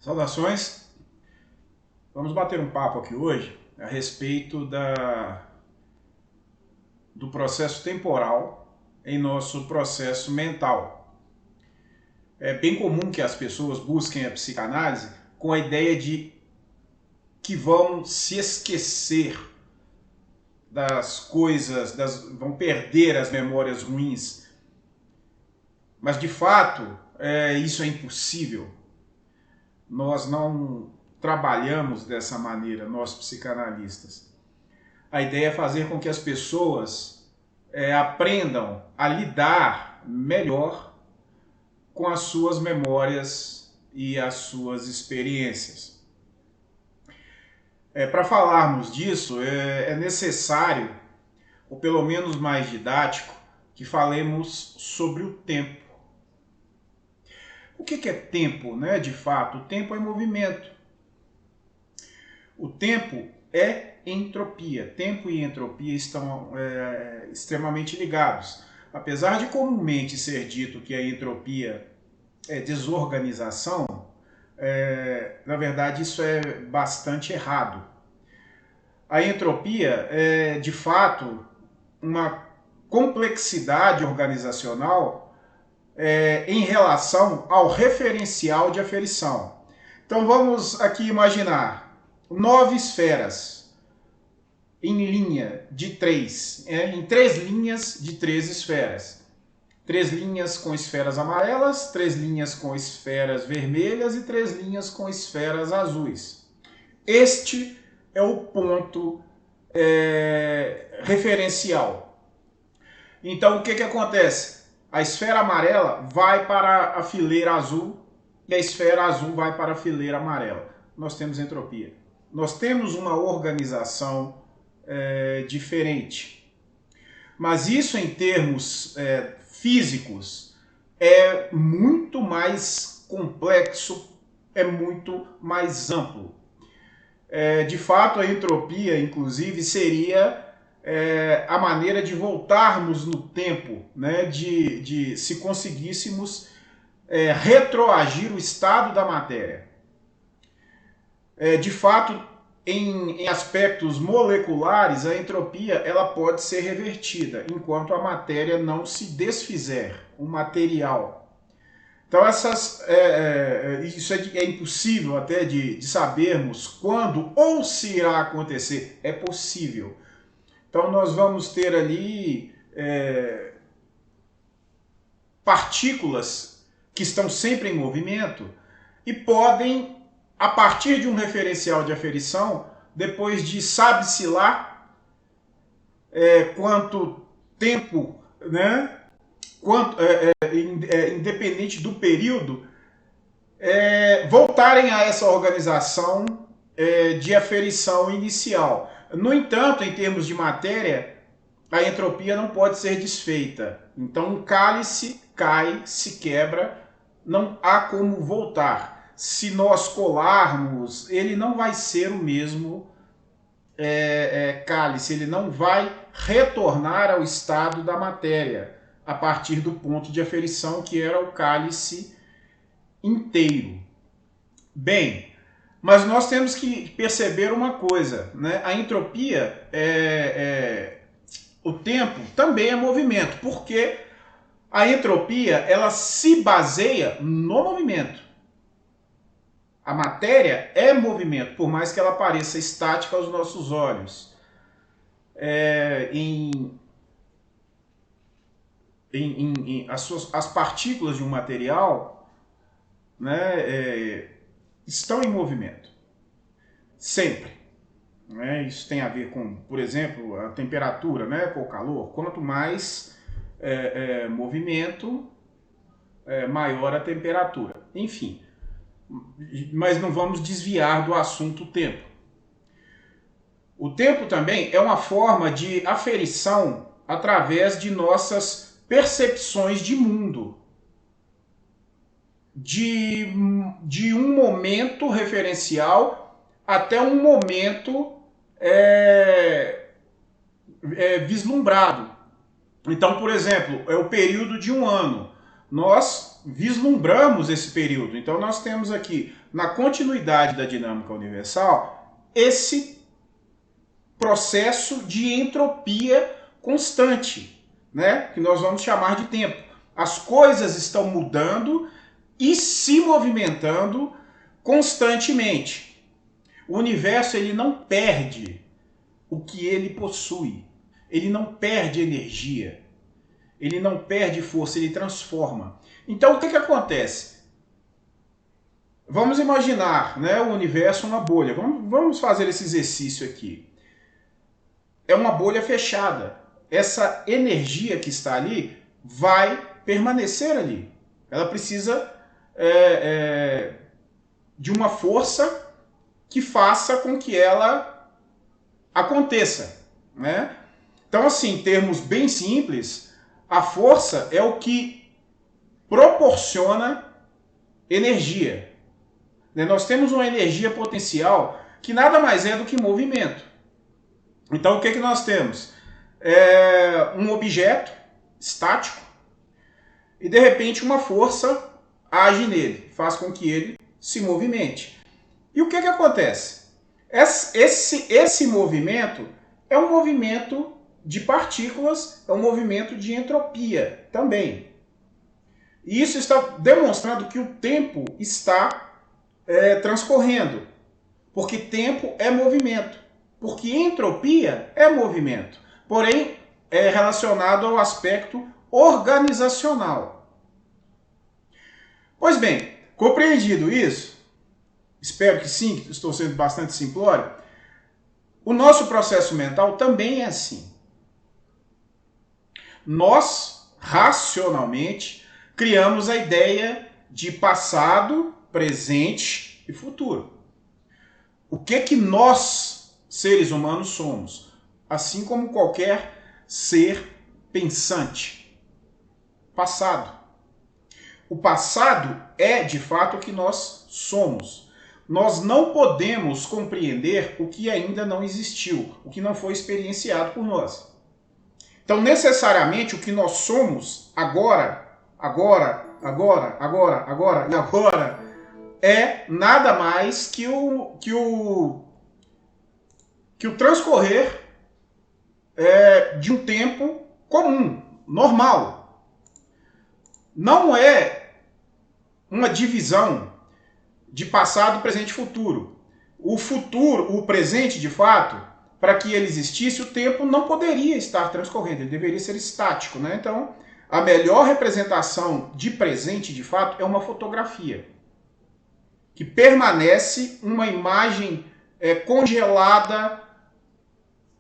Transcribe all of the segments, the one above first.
Saudações! Vamos bater um papo aqui hoje a respeito do processo temporal em nosso processo mental. É bem comum que as pessoas busquem a psicanálise com a ideia de que vão se esquecer das coisas, vão perder as memórias ruins. Mas de fato, isso é impossível. Nós não trabalhamos dessa maneira, nós psicanalistas. A ideia é fazer com que as pessoas aprendam a lidar melhor com as suas memórias e as suas experiências. Para falarmos disso, é necessário, ou pelo menos mais didático, que falemos sobre o tempo. O que é tempo, né? De fato, o tempo é movimento. O tempo é entropia. Tempo e entropia estão extremamente ligados. Apesar de comumente ser dito que a entropia é desorganização, na verdade isso é bastante errado. A entropia é, de fato, uma complexidade organizacional em relação ao referencial de aferição. Então vamos aqui imaginar 9 esferas em linha de 3, em 3 linhas de 3 esferas. 3 linhas com esferas amarelas, 3 linhas com esferas vermelhas e 3 linhas com esferas azuis. Este é o ponto referencial. Então o que acontece? A esfera amarela vai para a fileira azul e a esfera azul vai para a fileira amarela. Nós temos entropia. Nós temos uma organização diferente. Mas isso em termos físicos é muito mais complexo, é muito mais amplo. De fato, a entropia, inclusive, seria a maneira de voltarmos no tempo, né? Se conseguíssemos retroagir o estado da matéria. De fato, em aspectos moleculares, a entropia ela pode ser revertida, enquanto a matéria não se desfizer, o material. Então, isso é impossível até de sabermos quando ou se irá acontecer. É possível. Então, nós vamos ter ali partículas que estão sempre em movimento e podem, a partir de um referencial de aferição, depois de sabe-se lá quanto tempo, né? Independente do período, voltarem a essa organização de aferição inicial. No entanto, em termos de matéria, a entropia não pode ser desfeita. Então, um cálice cai, se quebra, não há como voltar. Se nós colarmos, ele não vai ser o mesmo cálice, ele não vai retornar ao estado da matéria, a partir do ponto de aferição que era o cálice inteiro. Bem, mas nós temos que perceber uma coisa, né? A entropia, o tempo também é movimento, porque a entropia ela se baseia no movimento. A matéria é movimento, por mais que ela pareça estática aos nossos olhos. As partículas de um material, né, estão em movimento. Sempre. Né? Isso tem a ver com, por exemplo, a temperatura, né, com o calor. Quanto mais movimento, maior a temperatura. Enfim. Mas não vamos desviar do assunto tempo. O tempo também é uma forma de aferição através de nossas percepções de mundo. De um momento referencial até um momento vislumbrado. Então, por exemplo, é o período de um ano. nós vislumbramos esse período. Então nós temos aqui, na continuidade da dinâmica universal, esse processo de entropia constante, né? Que nós vamos chamar de tempo. As coisas estão mudando e se movimentando constantemente. O universo ele não perde o que ele possui. Ele não perde energia. Ele não perde força, ele transforma. Então o que acontece? Vamos imaginar, né, o universo uma bolha. Vamos fazer esse exercício aqui. É uma bolha fechada. Essa energia que está ali vai permanecer ali. Ela precisa de uma força que faça com que ela aconteça, né? Então, assim, em termos bem simples, a força é o que proporciona energia. Nós temos uma energia potencial que nada mais é do que movimento. Então, o que nós temos? Um objeto estático e, de repente, uma força age nele, faz com que ele se movimente. E o que acontece? Esse movimento é um movimento de partículas, é um movimento de entropia também. E isso está demonstrando que o tempo está transcorrendo, porque tempo é movimento, porque entropia é movimento, porém é relacionado ao aspecto organizacional. Pois bem, compreendido isso, espero que sim, estou sendo bastante simplório, o nosso processo mental também é assim. Nós, racionalmente, criamos a ideia de passado, presente e futuro. O que nós, seres humanos, somos? Assim como qualquer ser pensante. Passado. O passado é, de fato, o que nós somos. Nós não podemos compreender o que ainda não existiu, o que não foi experienciado por nós. Então, necessariamente, o que nós somos agora, é nada mais que o transcorrer de um tempo comum, normal. Não é uma divisão de passado, presente e futuro. O futuro, o presente, de fato, para que ele existisse, o tempo não poderia estar transcorrendo, ele deveria ser estático, né? Então, a melhor representação de presente, de fato, é uma fotografia, que permanece uma imagem congelada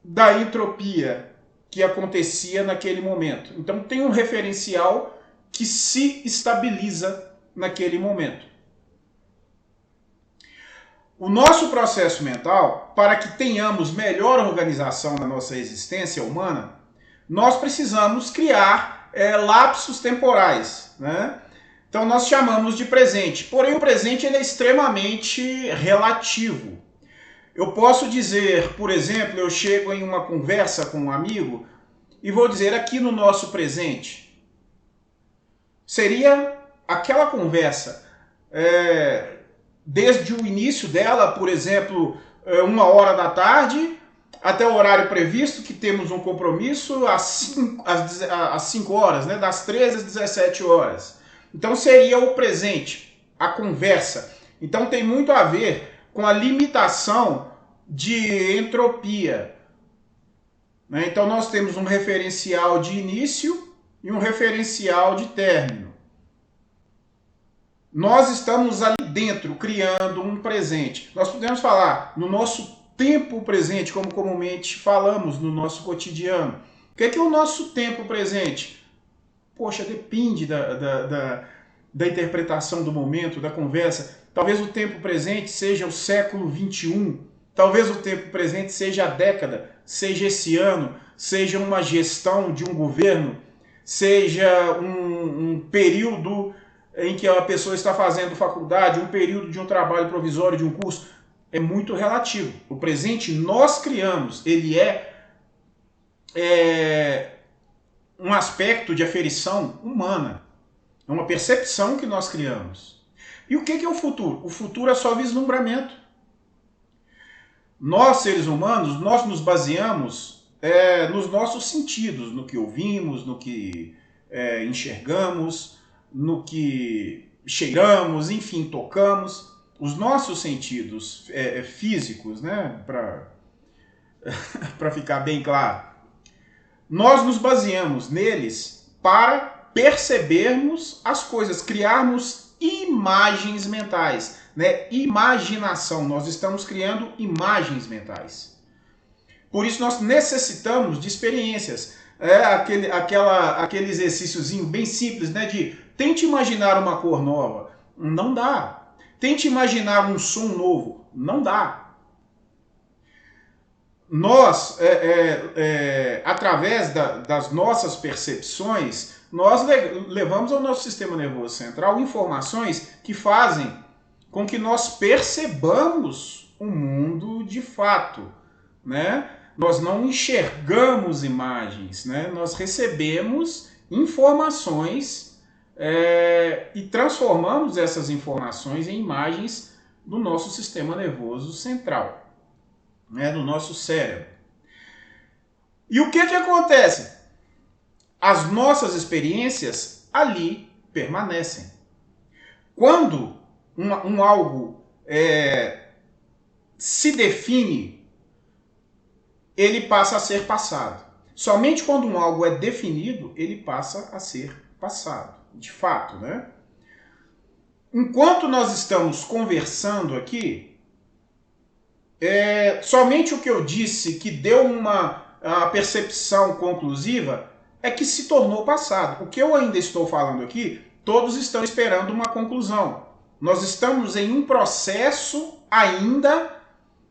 da entropia que acontecia naquele momento. Então, tem um referencial que se estabiliza naquele momento. O nosso processo mental, para que tenhamos melhor organização na nossa existência humana, nós precisamos criar lapsos temporais, né? Então nós chamamos de presente. Porém, o presente ele é extremamente relativo. Eu posso dizer, por exemplo, eu chego em uma conversa com um amigo e vou dizer aqui no nosso presente. Seria aquela conversa desde o início dela, por exemplo, 13h até o horário previsto, que temos um compromisso às 5 horas, né? Das 13 às 17 horas. Então seria o presente, a conversa. Então tem muito a ver com a limitação de entropia. Né? Então nós temos um referencial de início e um referencial de término. Nós estamos ali dentro, criando um presente. Nós podemos falar no nosso tempo presente, como comumente falamos no nosso cotidiano. O que é o nosso tempo presente? Poxa, depende da interpretação do momento, da conversa. Talvez o tempo presente seja o século XXI. Talvez o tempo presente seja a década, seja esse ano, seja uma gestão de um governo, seja um período em que a pessoa está fazendo faculdade, um período de um trabalho provisório, de um curso, é muito relativo. O presente nós criamos, ele é um aspecto de aferição humana. É uma percepção que nós criamos. E o que é o futuro? O futuro é só vislumbramento. Nós, seres humanos, nós nos baseamos nos nossos sentidos, no que ouvimos, no que enxergamos, no que cheiramos, enfim, tocamos. Os nossos sentidos físicos, né, para ficar bem claro, nós nos baseamos neles para percebermos as coisas, criarmos imagens mentais, né? Imaginação, nós estamos criando imagens mentais. Por isso nós necessitamos de experiências. Aquele exercíciozinho bem simples, né? De tente imaginar uma cor nova. Não dá. Tente imaginar um som novo. Não dá. Nós, através das nossas percepções, nós levamos ao nosso sistema nervoso central informações que fazem com que nós percebamos o mundo de fato, né? Nós não enxergamos imagens, né? Nós recebemos informações e transformamos essas informações em imagens do nosso sistema nervoso central, né? Do nosso cérebro. E o que acontece? As nossas experiências ali permanecem. Quando algo se define, ele passa a ser passado. Somente quando algo é definido, ele passa a ser passado. De fato, né? Enquanto nós estamos conversando aqui, somente o que eu disse que deu uma percepção conclusiva é que se tornou passado. O que eu ainda estou falando aqui, todos estão esperando uma conclusão. Nós estamos em um processo ainda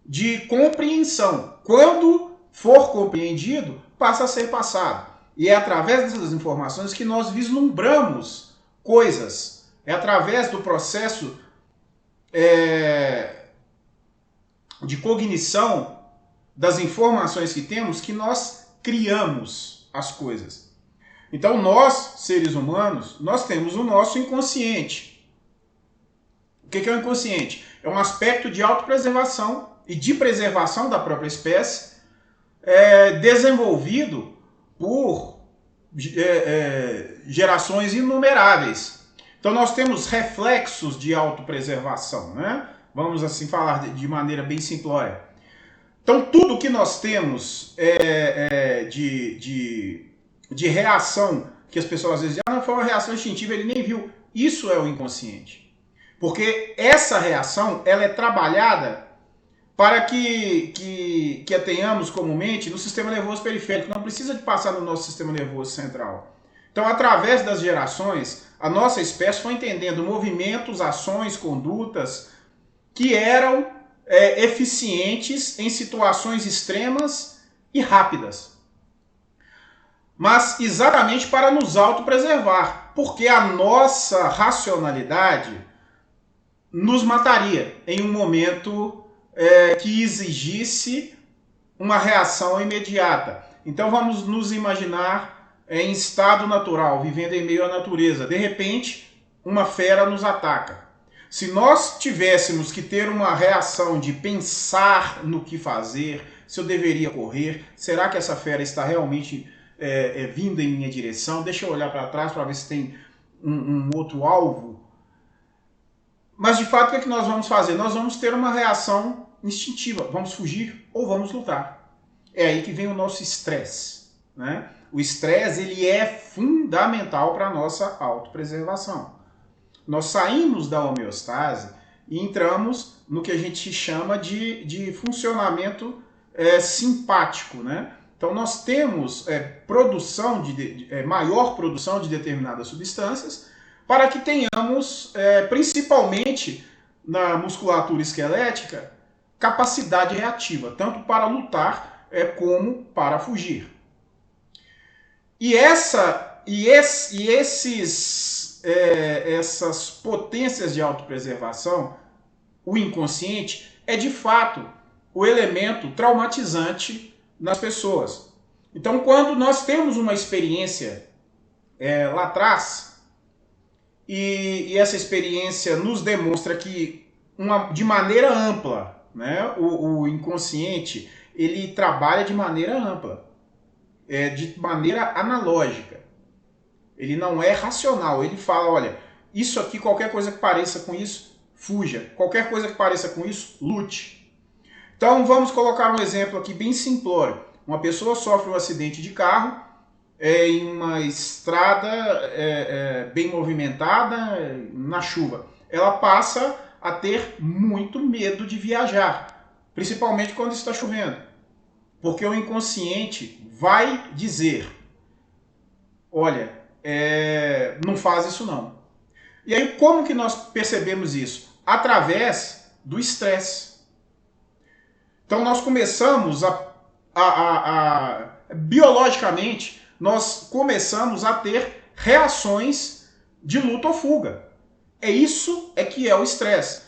de compreensão. Quando for compreendido, passa a ser passado. E é através dessas informações que nós vislumbramos coisas. É através do processo de cognição das informações que temos que nós criamos as coisas. Então nós, seres humanos, nós temos o nosso inconsciente. O que é o inconsciente? É um aspecto de autopreservação e de preservação da própria espécie, desenvolvido por gerações inumeráveis. Então nós temos reflexos de autopreservação, né? Vamos assim falar de maneira bem simplória. Então tudo que nós temos de reação, que as pessoas às vezes dizem, foi uma reação instintiva, ele nem viu. Isso é o inconsciente. Porque essa reação, ela é trabalhada para que a tenhamos comumente no sistema nervoso periférico. Não precisa de passar no nosso sistema nervoso central. Então, através das gerações, a nossa espécie foi entendendo movimentos, ações, condutas que eram eficientes em situações extremas e rápidas. Mas exatamente para nos autopreservar, porque a nossa racionalidade nos mataria em um momento que exigisse uma reação imediata. Então vamos nos imaginar em estado natural, vivendo em meio à natureza. De repente, uma fera nos ataca. Se nós tivéssemos que ter uma reação de pensar no que fazer, se eu deveria correr, será que essa fera está realmente vindo em minha direção? Deixa eu olhar para trás para ver se tem um outro alvo. Mas de fato o que nós vamos fazer? Nós vamos ter uma reação instintiva. Vamos fugir ou vamos lutar. É aí que vem o nosso estresse, né? O estresse, ele é fundamental para a nossa autopreservação. Nós saímos da homeostase e entramos no que a gente chama de funcionamento simpático, né? Então nós temos maior produção de determinadas substâncias para que tenhamos, principalmente na musculatura esquelética, capacidade reativa, tanto para lutar como para fugir. Essas potências de autopreservação, o inconsciente, é de fato o elemento traumatizante nas pessoas. Então, quando nós temos uma experiência lá atrás, e essa experiência nos demonstra que, de maneira ampla, né, o inconsciente ele trabalha de maneira ampla, de maneira analógica. Ele não é racional. Ele fala, olha, isso aqui, qualquer coisa que pareça com isso, fuja. Qualquer coisa que pareça com isso, lute. Então vamos colocar um exemplo aqui bem simplório. Uma pessoa sofre um acidente de carro em uma estrada bem movimentada, na chuva. Ela passa a ter muito medo de viajar, principalmente quando está chovendo. Porque o inconsciente vai dizer, olha, não faz isso não. E aí como que nós percebemos isso? Através do estresse. Então nós começamos biologicamente, nós começamos a ter reações de luta ou fuga. Isso que é o estresse.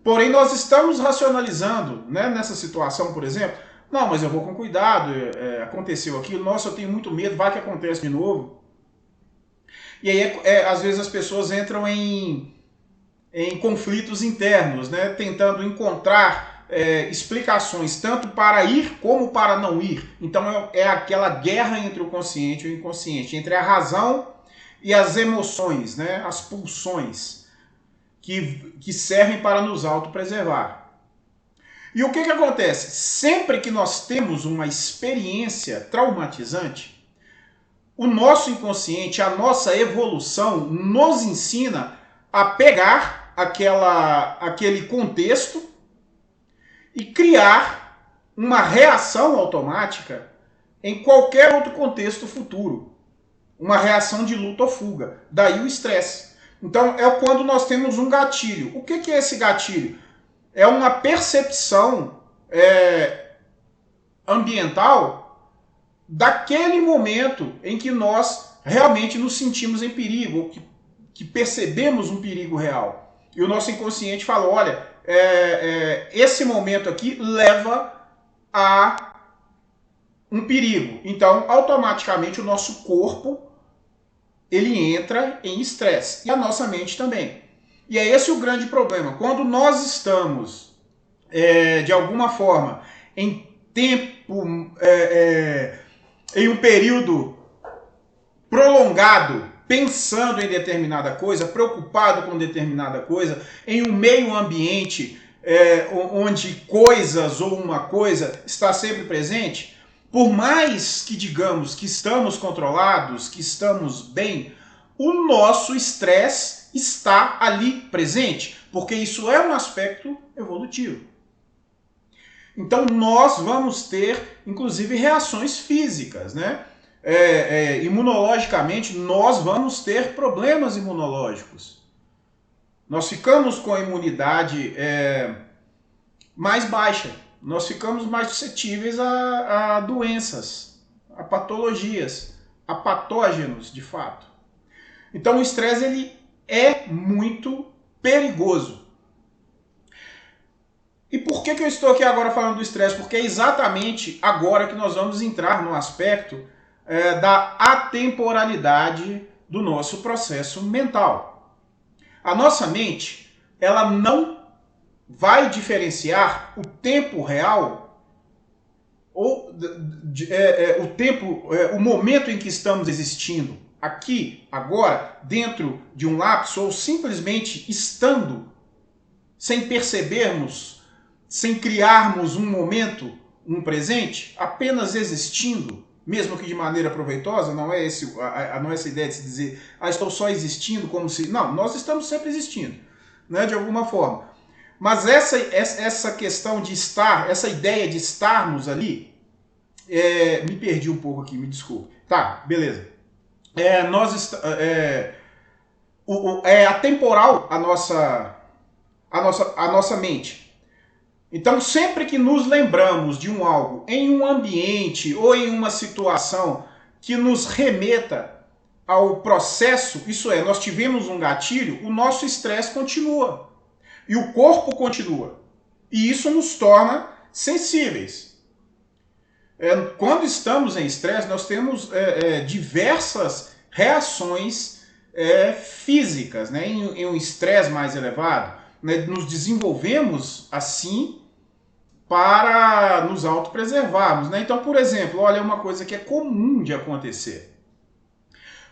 Porém nós estamos racionalizando, né, nessa situação, por exemplo, não, mas eu vou com cuidado, aconteceu aquilo, nossa, eu tenho muito medo, vai que acontece de novo. E aí, às vezes, as pessoas entram em conflitos internos, né? Tentando encontrar explicações tanto para ir como para não ir. Então, é aquela guerra entre o consciente e o inconsciente, entre a razão e as emoções, né? As pulsões que servem para nos autopreservar. E o que acontece? Sempre que nós temos uma experiência traumatizante, o nosso inconsciente, a nossa evolução nos ensina a pegar aquele contexto e criar uma reação automática em qualquer outro contexto futuro. Uma reação de luta ou fuga. Daí o estresse. Então é quando nós temos um gatilho. O que é esse gatilho? É uma percepção ambiental daquele momento em que nós realmente nos sentimos em perigo, ou que percebemos um perigo real. E o nosso inconsciente fala, olha, esse momento aqui leva a um perigo. Então, automaticamente, o nosso corpo ele entra em estresse. E a nossa mente também. E é esse o grande problema. Quando nós estamos, de alguma forma, em tempo... em um período prolongado, pensando em determinada coisa, preocupado com determinada coisa, em um meio ambiente onde coisas ou uma coisa está sempre presente, por mais que digamos que estamos controlados, que estamos bem, o nosso estresse está ali presente, porque isso é um aspecto evolutivo. Então nós vamos ter, inclusive, reações físicas, né? Imunologicamente, nós vamos ter problemas imunológicos. Nós ficamos com a imunidade mais baixa. Nós ficamos mais suscetíveis a doenças, a patologias, a patógenos, de fato. Então o estresse ele é muito perigoso. E por que eu estou aqui agora falando do estresse? Porque é exatamente agora que nós vamos entrar no aspecto da atemporalidade do nosso processo mental. A nossa mente, ela não vai diferenciar o tempo real ou o momento em que estamos existindo, aqui, agora, dentro de um lapso, ou simplesmente estando, sem percebermos, sem criarmos um momento, um presente, apenas existindo, mesmo que de maneira proveitosa, não é essa ideia de se dizer, estou só existindo como se... Não, nós estamos sempre existindo, né, de alguma forma. Mas essa questão de estar, essa ideia de estarmos ali, me perdi um pouco aqui, me desculpe. Tá, beleza. É atemporal a nossa mente. Então, sempre que nos lembramos de um algo em um ambiente ou em uma situação que nos remeta ao processo, isso é, nós tivemos um gatilho, o nosso estresse continua. E o corpo continua. E isso nos torna sensíveis. Quando estamos em estresse, nós temos diversas reações físicas, né? Em um estresse mais elevado. Né? Nos desenvolvemos assim para nos autopreservarmos. Né? Então, por exemplo, olha uma coisa que é comum de acontecer.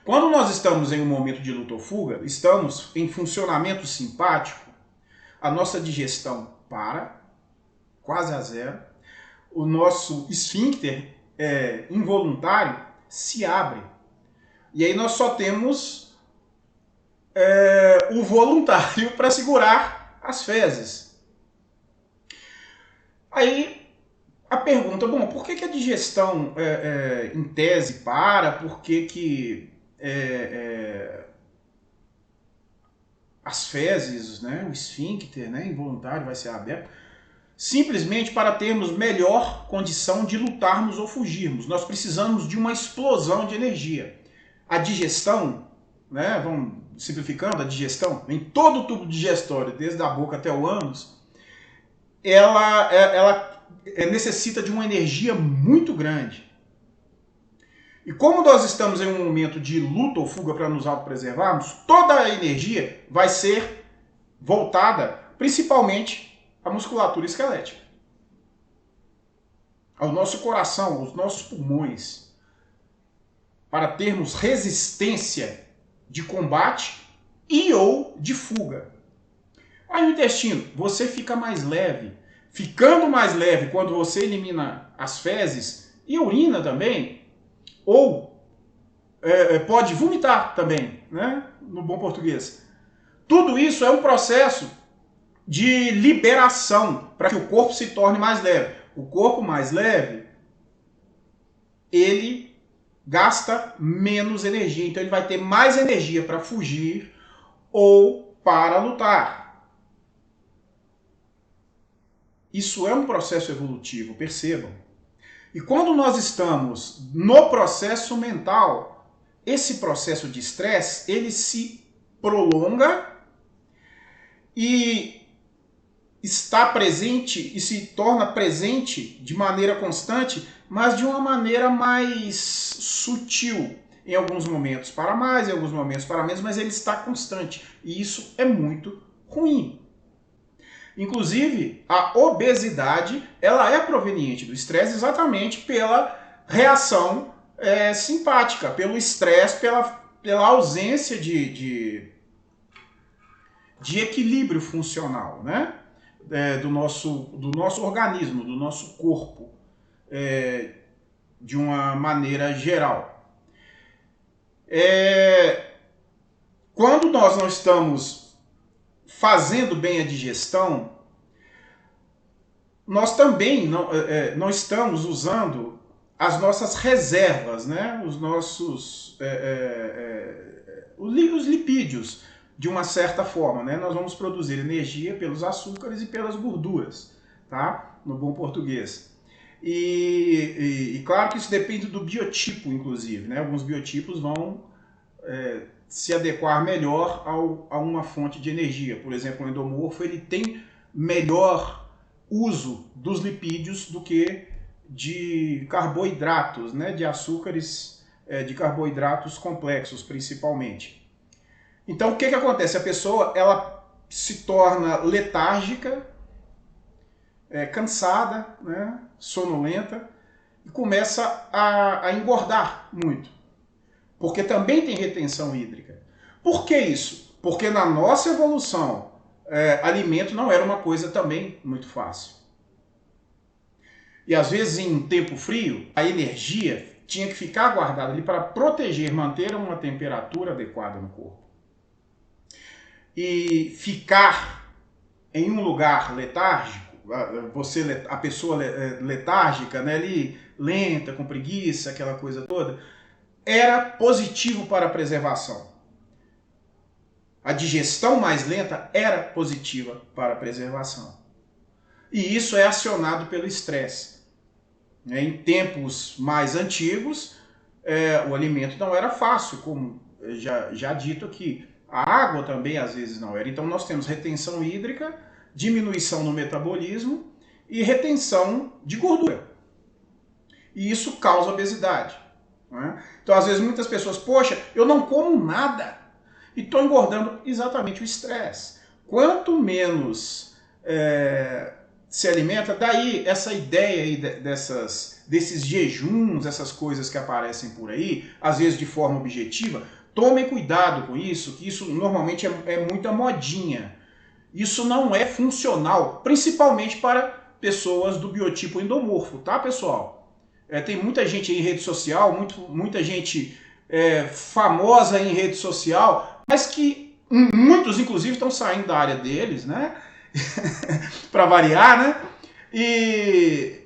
Quando nós estamos em um momento de luta ou fuga, estamos em funcionamento simpático, a nossa digestão para, quase a zero, o nosso esfíncter involuntário se abre. E aí nós só temos o voluntário para segurar as fezes. Aí a pergunta, bom, por que a digestão em tese para? Por que as fezes, né, o esfíncter, né, involuntário vai ser aberto? Simplesmente para termos melhor condição de lutarmos ou fugirmos. Nós precisamos de uma explosão de energia. A digestão, né, vamos simplificando, a digestão, em todo o tubo digestório, desde a boca até o ânus, ela necessita de uma energia muito grande. E como nós estamos em um momento de luta ou fuga para nos autopreservarmos, toda a energia vai ser voltada principalmente à musculatura esquelética, ao nosso coração, aos nossos pulmões, para termos resistência de combate e ou de fuga. Aí o intestino, você fica mais leve. Ficando mais leve quando você elimina as fezes e urina também, ou pode vomitar também, né? No bom português. Tudo isso é um processo de liberação para que o corpo se torne mais leve. O corpo mais leve, ele gasta menos energia, então ele vai ter mais energia para fugir ou para lutar. Isso é um processo evolutivo, percebam. E quando nós estamos no processo mental, esse processo de estresse, ele se prolonga e está presente e se torna presente de maneira constante, mas de uma maneira mais sutil. Em alguns momentos para mais, em alguns momentos para menos, mas ele está constante. E isso é muito ruim. Inclusive, a obesidade, ela é proveniente do estresse exatamente pela reação simpática, pelo estresse, pela ausência de equilíbrio funcional, né? Do nosso organismo, do nosso corpo, de uma maneira geral. Quando nós não estamos fazendo bem a digestão, nós também não estamos usando as nossas reservas, né? Os lipídios, de uma certa forma, né? Nós vamos produzir energia pelos açúcares e pelas gorduras, tá? No bom português. E claro que isso depende do biotipo, inclusive, né? Alguns biotipos vão se adequar melhor a uma fonte de energia. Por exemplo, o endomorfo, ele tem melhor uso dos lipídios do que de carboidratos, né? De açúcares, de carboidratos complexos, principalmente. Então, o que acontece? A pessoa ela se torna letárgica, cansada, né? Sonolenta, e começa a engordar muito. Porque também tem retenção hídrica. Por que isso? Porque na nossa evolução, alimento não era uma coisa também muito fácil. E às vezes em tempo frio, a energia tinha que ficar guardada ali para proteger, manter uma temperatura adequada no corpo. E ficar em um lugar letárgico, a pessoa letárgica, né, ali, lenta, com preguiça, aquela coisa toda, era positivo para a preservação. A digestão mais lenta era positiva para a preservação. E isso é acionado pelo estresse. Em tempos mais antigos, o alimento não era fácil, como já dito aqui. A água também às vezes não era. Então nós temos retenção hídrica, diminuição no metabolismo e retenção de gordura. E isso causa obesidade. Então, às vezes, muitas pessoas, poxa, eu não como nada, E estou engordando exatamente o estresse. Quanto menos se alimenta, daí essa ideia aí desses jejuns, essas coisas que aparecem por aí, às vezes de forma objetiva, tomem cuidado com isso, que isso normalmente é muita modinha. Isso não é funcional, principalmente para pessoas do biotipo endomorfo, tá, pessoal? Tem muita gente em rede social, muita gente famosa em rede social, mas que muitos, inclusive, estão saindo da área deles, né? Para variar, né? E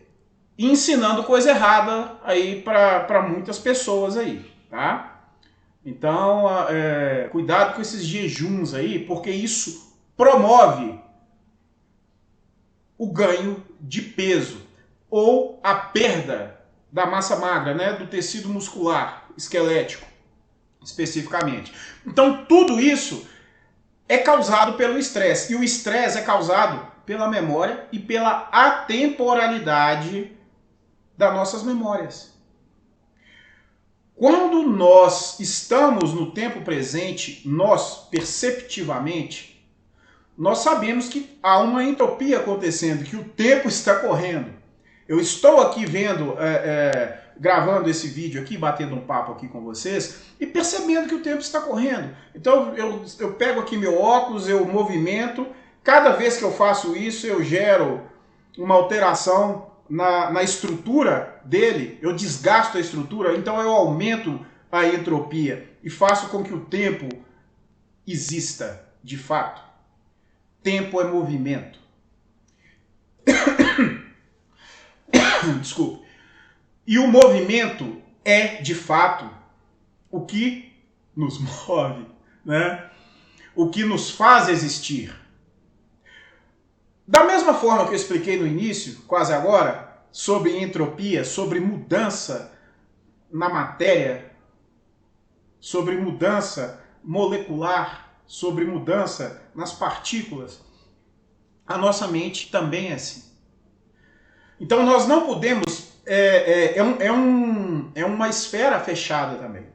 ensinando coisa errada aí para muitas pessoas aí, tá? Então, cuidado com esses jejuns aí, porque isso promove o ganho de peso ou a perda da massa magra, né, do tecido muscular, esquelético, especificamente. Então, tudo isso é causado pelo estresse, e o estresse é causado pela memória e pela atemporalidade das nossas memórias. Quando nós estamos no tempo presente, nós, perceptivamente, nós sabemos que há uma entropia acontecendo, que o tempo está correndo. Eu estou aqui vendo, gravando esse vídeo aqui, batendo um papo aqui com vocês, e percebendo que o tempo está correndo. Então eu pego aqui meu óculos, eu movimento, cada vez que eu faço isso eu gero uma alteração na estrutura dele, eu desgasto a estrutura, então eu aumento a entropia e faço com que o tempo exista de fato. Tempo é movimento. Desculpe. E o movimento é, de fato, o que nos move, né? O que nos faz existir. Da mesma forma que eu expliquei no início, quase agora, sobre entropia, sobre mudança na matéria, sobre mudança molecular, sobre mudança nas partículas, a nossa mente também é assim. Então nós não podemos... É uma esfera fechada também.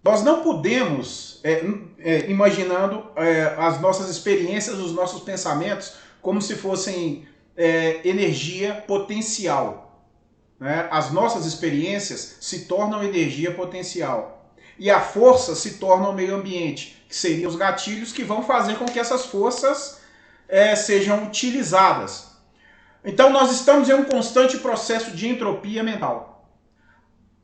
Nós não podemos, imaginando as nossas experiências, os nossos pensamentos, como se fossem energia potencial. Né? As nossas experiências se tornam energia potencial. E a força se torna o meio ambiente, que seriam os gatilhos que vão fazer com que essas forças sejam utilizadas. Então nós estamos em um constante processo de entropia mental.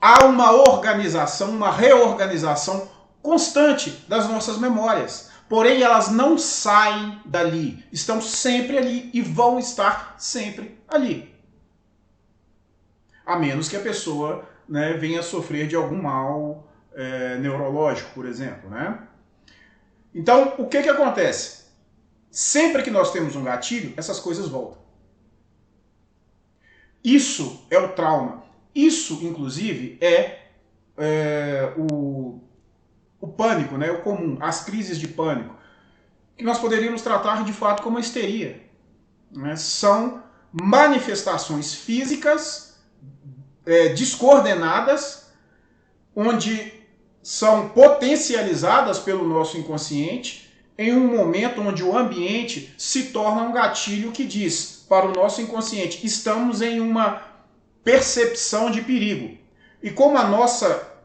Há uma organização, uma reorganização constante das nossas memórias. Porém, elas não saem dali. Estão sempre ali e vão estar sempre ali. A menos que a pessoa, né, venha sofrer de algum mal neurológico, por exemplo. Né? Então, o que acontece? Sempre que nós temos um gatilho, essas coisas voltam. Isso é o trauma. Isso, inclusive, o pânico, né? O comum, as crises de pânico, que nós poderíamos tratar de fato como histeria. Né? São manifestações físicas descoordenadas, onde são potencializadas pelo nosso inconsciente em um momento onde o ambiente se torna um gatilho que diz para o nosso inconsciente: estamos em uma percepção de perigo. E como a nossa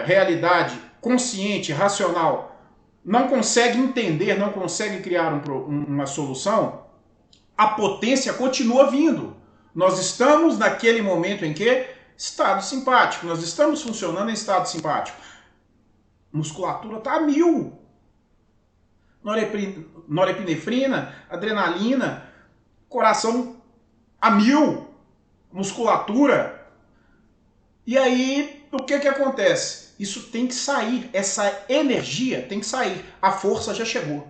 realidade consciente, racional, não consegue entender, não consegue criar uma solução, a potência continua vindo. Nós estamos naquele momento em que? Estado simpático. Nós estamos funcionando em estado simpático. Musculatura está a 1000. Norepinefrina, adrenalina, coração a 1000, musculatura. E aí, o que acontece? Isso tem que sair, essa energia tem que sair. A força já chegou.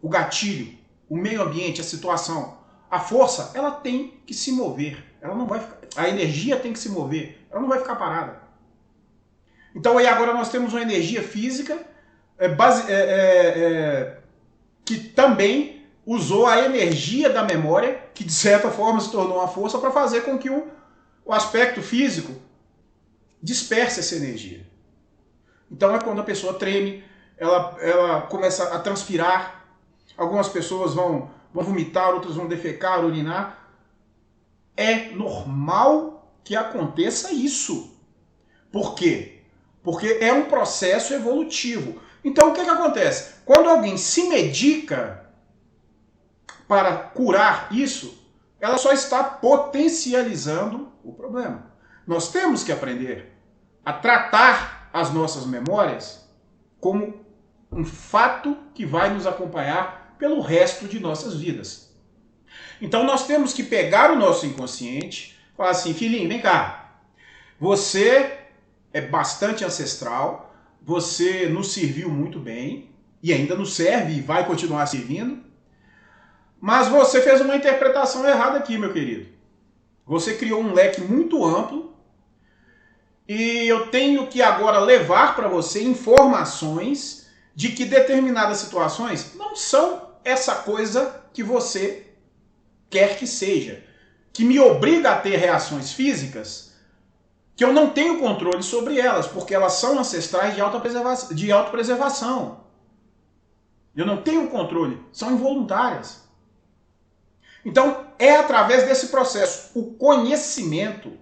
O gatilho, o meio ambiente, a situação. A força, ela tem que se mover. Ela não vai ficar, a energia tem que se mover. Ela não vai ficar parada. Então aí agora nós temos uma energia física que também usou a energia da memória, que de certa forma se tornou uma força, para fazer com que o aspecto físico disperse essa energia. Então é quando a pessoa treme, ela começa a transpirar, algumas pessoas vão vomitar, outras vão defecar, urinar. É normal que aconteça isso. Por quê? Porque é um processo evolutivo. Então o que acontece? Quando alguém se medica para curar isso, ela só está potencializando o problema. Nós temos que aprender a tratar as nossas memórias como um fato que vai nos acompanhar pelo resto de nossas vidas. Então nós temos que pegar o nosso inconsciente e falar assim, filhinho, vem cá, você é bastante ancestral, você nos serviu muito bem, e ainda nos serve e vai continuar servindo, mas você fez uma interpretação errada aqui, meu querido. Você criou um leque muito amplo e eu tenho que agora levar para você informações de que determinadas situações não são essa coisa que você quer que seja, que me obriga a ter reações físicas que eu não tenho controle sobre elas, porque elas são ancestrais de autopreservação. Eu não tenho controle, são involuntárias. Então, é através desse processo, o conhecimento,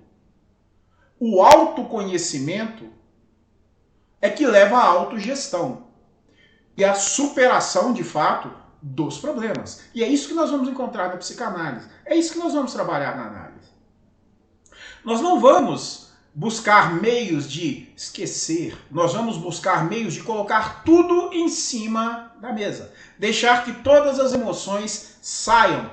o autoconhecimento, é que leva à autogestão e à superação, de fato, dos problemas. E é isso que nós vamos encontrar na psicanálise. É isso que nós vamos trabalhar na análise. Nós não vamos buscar meios de esquecer, nós vamos buscar meios de colocar tudo em cima da mesa. Deixar que todas as emoções saiam.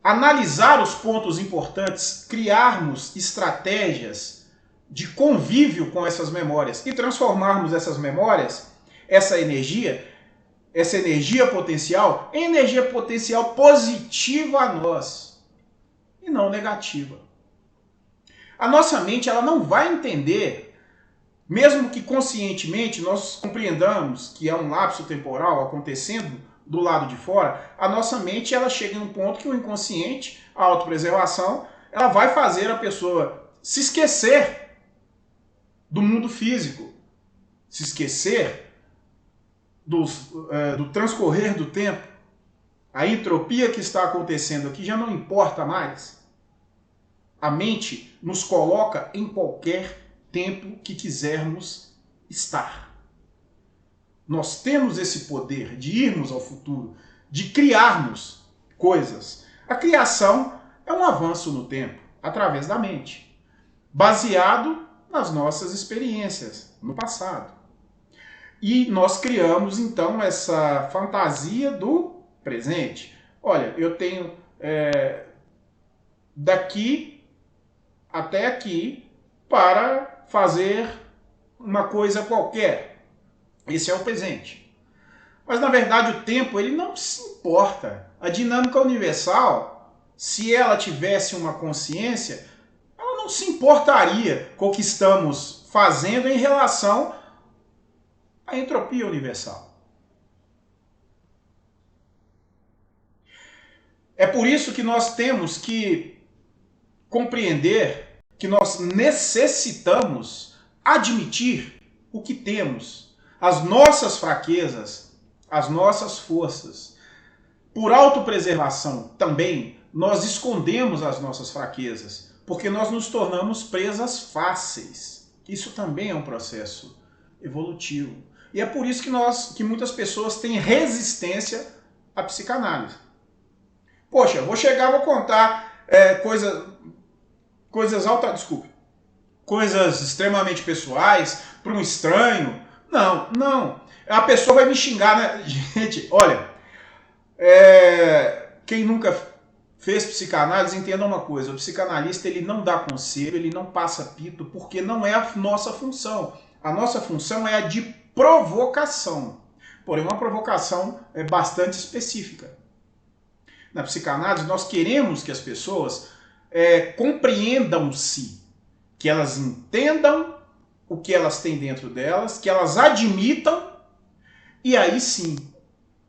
Analisar os pontos importantes, criarmos estratégias de convívio com essas memórias e transformarmos essas memórias, essa energia potencial, em energia potencial positiva a nós e não negativa. A nossa mente ela não vai entender, mesmo que conscientemente nós compreendamos que é um lapso temporal acontecendo do lado de fora, a nossa mente ela chega em um ponto que o inconsciente, a autopreservação, ela vai fazer a pessoa se esquecer do mundo físico, se esquecer do transcorrer do tempo. A entropia que está acontecendo aqui já não importa mais. A mente nos coloca em qualquer tempo que quisermos estar. Nós temos esse poder de irmos ao futuro, de criarmos coisas. A criação é um avanço no tempo, através da mente, baseado nas nossas experiências no passado. E nós criamos, então, essa fantasia do presente. Olha, eu tenho daqui até aqui para fazer uma coisa qualquer. Esse é o presente. Mas, na verdade, o tempo ele não se importa. A dinâmica universal, se ela tivesse uma consciência, ela não se importaria com o que estamos fazendo em relação à entropia universal. É por isso que nós temos que compreender que nós necessitamos admitir o que temos, as nossas fraquezas, as nossas forças. Por autopreservação também, nós escondemos as nossas fraquezas, porque nós nos tornamos presas fáceis. Isso também é um processo evolutivo. E é por isso que muitas pessoas têm resistência à psicanálise. Poxa, vou chegar, vou contar coisas extremamente pessoais para um estranho. Não. A pessoa vai me xingar, né? Gente, olha, quem nunca fez psicanálise, entenda uma coisa, o psicanalista ele não dá conselho, ele não passa pito, porque não é a nossa função. A nossa função é a de provocação, porém uma provocação bastante específica. Na psicanálise, nós queremos que as pessoas compreendam-se, que elas entendam o que elas têm dentro delas, que elas admitam, e aí sim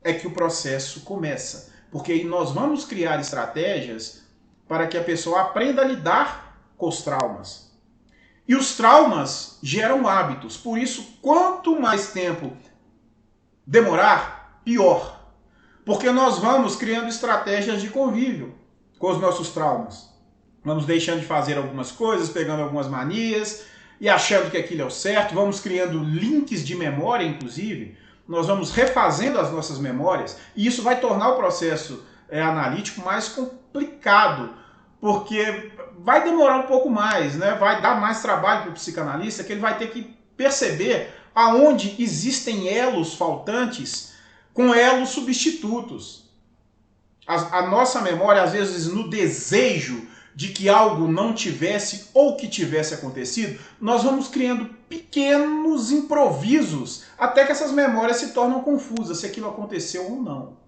é que o processo começa. Porque aí nós vamos criar estratégias para que a pessoa aprenda a lidar com os traumas. E os traumas geram hábitos. Por isso, quanto mais tempo demorar, pior. Porque nós vamos criando estratégias de convívio com os nossos traumas. Vamos deixando de fazer algumas coisas, pegando algumas manias e achando que aquilo é o certo. Vamos criando links de memória, inclusive. Nós vamos refazendo as nossas memórias. E isso vai tornar o processo analítico mais complicado. Porque vai demorar um pouco mais, né? Vai dar mais trabalho para o psicanalista, que ele vai ter que perceber aonde existem elos faltantes com elos substitutos. A nossa memória, às vezes, no desejo de que algo não tivesse ou que tivesse acontecido, nós vamos criando pequenos improvisos até que essas memórias se tornam confusas, se aquilo aconteceu ou não.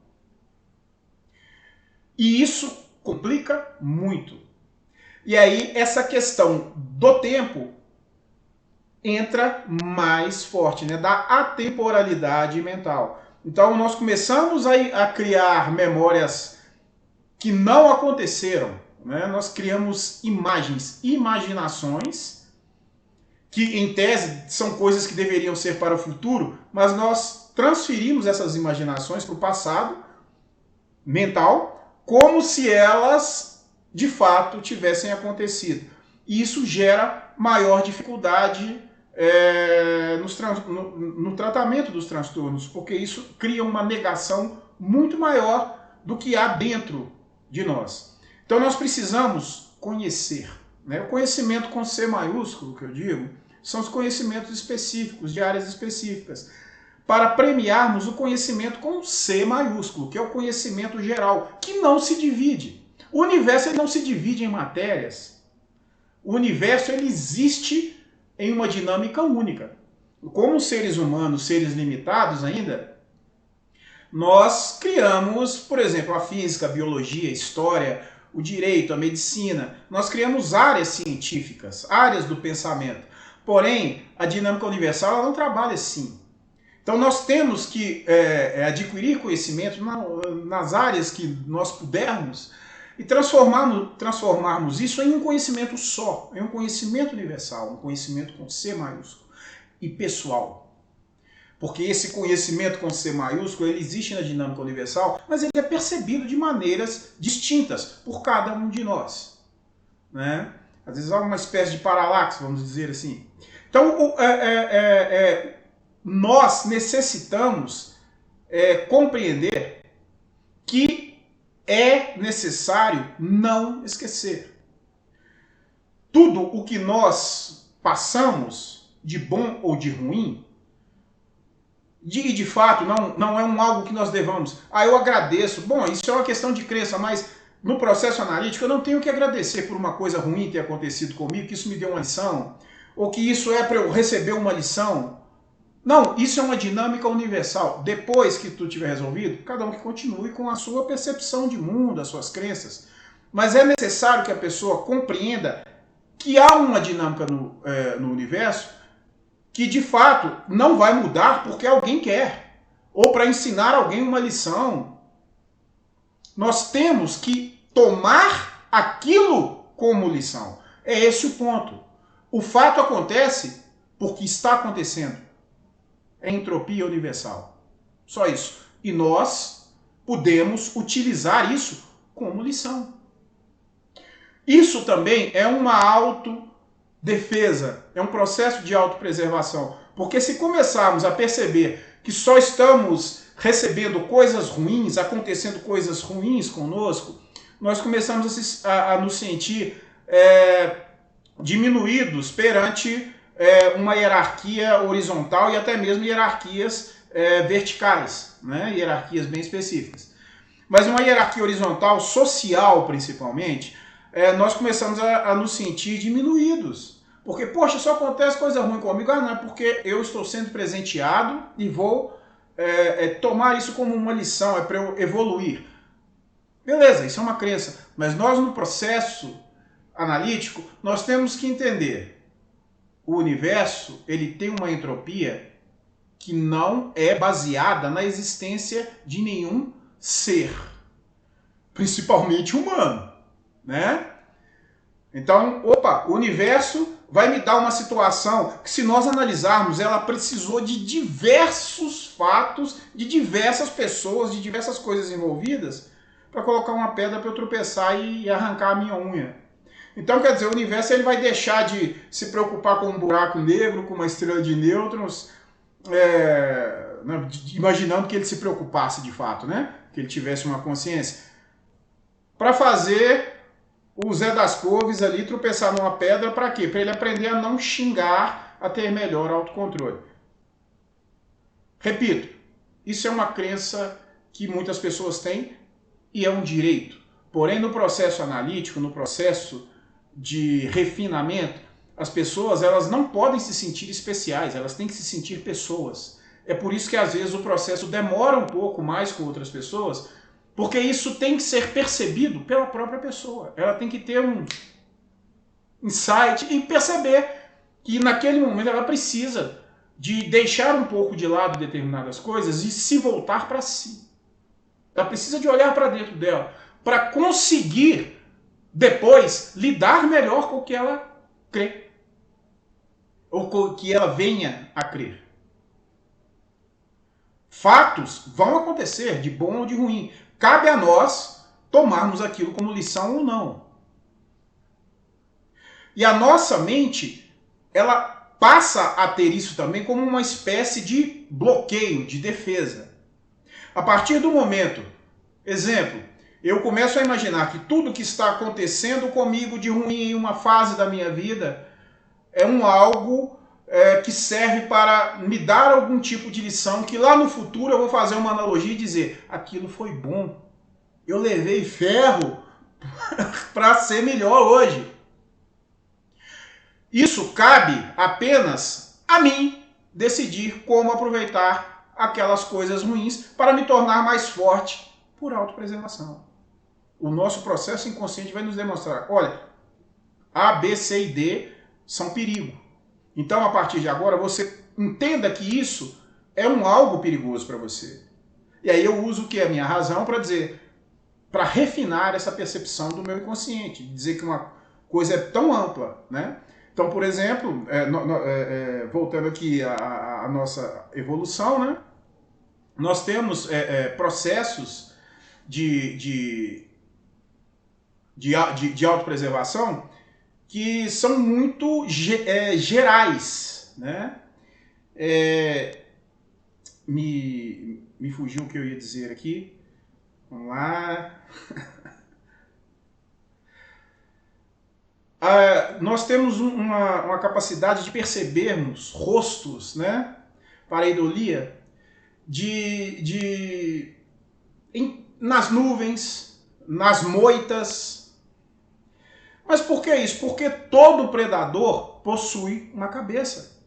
E isso complica muito. E aí essa questão do tempo entra mais forte, né? Da atemporalidade mental. Então nós começamos a criar memórias que não aconteceram, né? Nós criamos imagens, imaginações, que em tese são coisas que deveriam ser para o futuro, mas nós transferimos essas imaginações para o passado mental, como se elas de fato tivessem acontecido. E isso gera maior dificuldade no tratamento dos transtornos, porque isso cria uma negação muito maior do que há dentro de nós. Então nós precisamos conhecer. Né? O conhecimento com C maiúsculo, que eu digo, são os conhecimentos específicos, de áreas específicas, para premiarmos o conhecimento com C maiúsculo, que é o conhecimento geral, que não se divide. O universo ele não se divide em matérias. O universo ele existe em uma dinâmica única. Como seres humanos, seres limitados ainda, nós criamos, por exemplo, a física, a biologia, a história, o direito, a medicina. Nós criamos áreas científicas, áreas do pensamento. Porém, a dinâmica universal ela não trabalha assim. Então nós temos que adquirir conhecimento nas áreas que nós pudermos e transformarmos isso em um conhecimento só, em um conhecimento universal, um conhecimento com C maiúsculo e pessoal. Porque esse conhecimento com C maiúsculo ele existe na dinâmica universal, mas ele é percebido de maneiras distintas por cada um de nós. Né? Às vezes há uma espécie de paralaxe, vamos dizer assim. Então, nós necessitamos compreender que é necessário não esquecer. Tudo o que nós passamos, de bom ou de ruim, de fato não é algo que nós devamos. Eu agradeço. Bom, isso é uma questão de crença, mas no processo analítico eu não tenho que agradecer por uma coisa ruim ter acontecido comigo, que isso me deu uma lição, ou que isso é para eu receber uma lição. Não, isso é uma dinâmica universal. Depois que tudo tiver resolvido, cada um que continue com a sua percepção de mundo, as suas crenças. Mas é necessário que a pessoa compreenda que há uma dinâmica no universo que, de fato, não vai mudar porque alguém quer. Ou para ensinar alguém uma lição. Nós temos que tomar aquilo como lição. É esse o ponto. O fato acontece porque está acontecendo. É entropia universal. Só isso. E nós podemos utilizar isso como lição. Isso também é uma autodefesa, é um processo de autopreservação. Porque se começarmos a perceber que só estamos recebendo coisas ruins, acontecendo coisas ruins conosco, nós começamos a nos sentir diminuídos perante uma hierarquia horizontal e até mesmo hierarquias verticais, né? Hierarquias bem específicas. Mas uma hierarquia horizontal, social principalmente, nós começamos a nos sentir diminuídos. Porque, poxa, só acontece coisa ruim comigo. Não, é porque eu estou sendo presenteado e vou tomar isso como uma lição, é para eu evoluir. Beleza, isso é uma crença. Mas nós, no processo analítico, nós temos que entender o universo ele tem uma entropia que não é baseada na existência de nenhum ser, principalmente humano, né? Então, o universo vai me dar uma situação que, se nós analisarmos, ela precisou de diversos fatos, de diversas pessoas, de diversas coisas envolvidas, para colocar uma pedra para eu tropeçar e arrancar a minha unha. Então, quer dizer, o universo ele vai deixar de se preocupar com um buraco negro, com uma estrela de nêutrons, imaginando que ele se preocupasse de fato, né? Que ele tivesse uma consciência, para fazer o Zé das Couves ali tropeçar numa pedra. Para quê? Para ele aprender a não xingar, a ter melhor autocontrole. Repito, isso é uma crença que muitas pessoas têm e é um direito. Porém, no processo analítico, no processo de refinamento, as pessoas elas não podem se sentir especiais, elas têm que se sentir pessoas. É por isso que às vezes o processo demora um pouco mais com outras pessoas, porque isso tem que ser percebido pela própria pessoa. Ela tem que ter um insight e perceber que naquele momento ela precisa de deixar um pouco de lado determinadas coisas e se voltar para si. Ela precisa de olhar para dentro dela para conseguir depois lidar melhor com o que ela crê ou com o que ela venha a crer. Fatos vão acontecer, de bom ou de ruim. Cabe a nós tomarmos aquilo como lição ou não. E a nossa mente, ela passa a ter isso também como uma espécie de bloqueio, de defesa. A partir do momento, exemplo, eu começo a imaginar que tudo que está acontecendo comigo de ruim em uma fase da minha vida é algo que serve para me dar algum tipo de lição, que lá no futuro eu vou fazer uma analogia e dizer, aquilo foi bom, eu levei ferro para ser melhor hoje. Isso cabe apenas a mim decidir como aproveitar aquelas coisas ruins para me tornar mais forte por autopreservação. O nosso processo inconsciente vai nos demonstrar, olha, A, B, C e D são perigo. Então, a partir de agora, você entenda que isso é algo perigoso para você. E aí eu uso o que é a minha razão para dizer, para refinar essa percepção do meu inconsciente, dizer que uma coisa é tão ampla, né? Então, por exemplo, voltando aqui à nossa evolução, né? Nós temos processos de autopreservação que são muito gerais, né? Me fugiu o que eu ia dizer aqui. Vamos lá. Nós temos uma capacidade de percebermos rostos, né? Pareidolia, nas nuvens, nas moitas. Mas por que isso? Porque todo predador possui uma cabeça.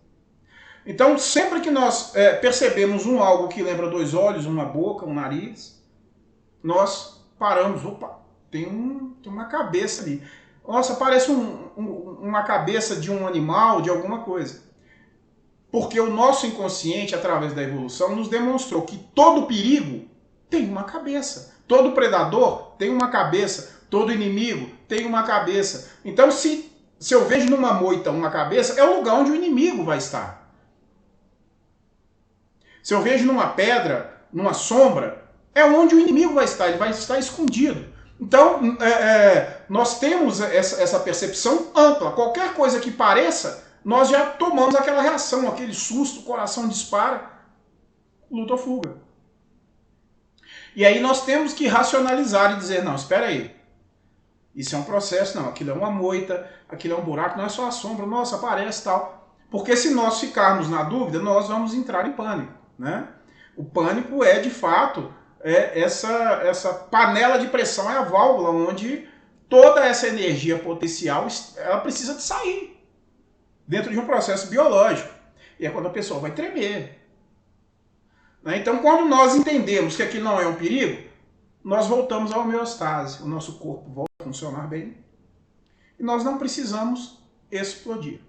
Então, sempre que nós percebemos algo que lembra dois olhos, uma boca, um nariz, nós paramos. Opa, tem uma cabeça ali. Nossa, parece uma cabeça de um animal, de alguma coisa. Porque o nosso inconsciente, através da evolução, nos demonstrou que todo perigo tem uma cabeça. Todo predador tem uma cabeça. Todo inimigo tem uma cabeça. Então, se eu vejo numa moita uma cabeça, é o lugar onde o inimigo vai estar. Se eu vejo numa pedra, numa sombra, é onde o inimigo vai estar. Ele vai estar escondido. Então, nós temos essa percepção ampla. Qualquer coisa que pareça, nós já tomamos aquela reação, aquele susto, o coração dispara, luta ou fuga. E aí nós temos que racionalizar e dizer, não, espera aí. Isso é um processo, não, aquilo é uma moita, aquilo é um buraco, não é só a sombra, nossa, aparece tal. Porque se nós ficarmos na dúvida, nós vamos entrar em pânico, né? O pânico é, de fato, essa panela de pressão, é a válvula onde toda essa energia potencial ela precisa de sair dentro de um processo biológico. E é quando a pessoa vai tremer. Né? Então, quando nós entendemos que aquilo não é um perigo, nós voltamos à homeostase. O nosso corpo volta a funcionar bem. E nós não precisamos explodir.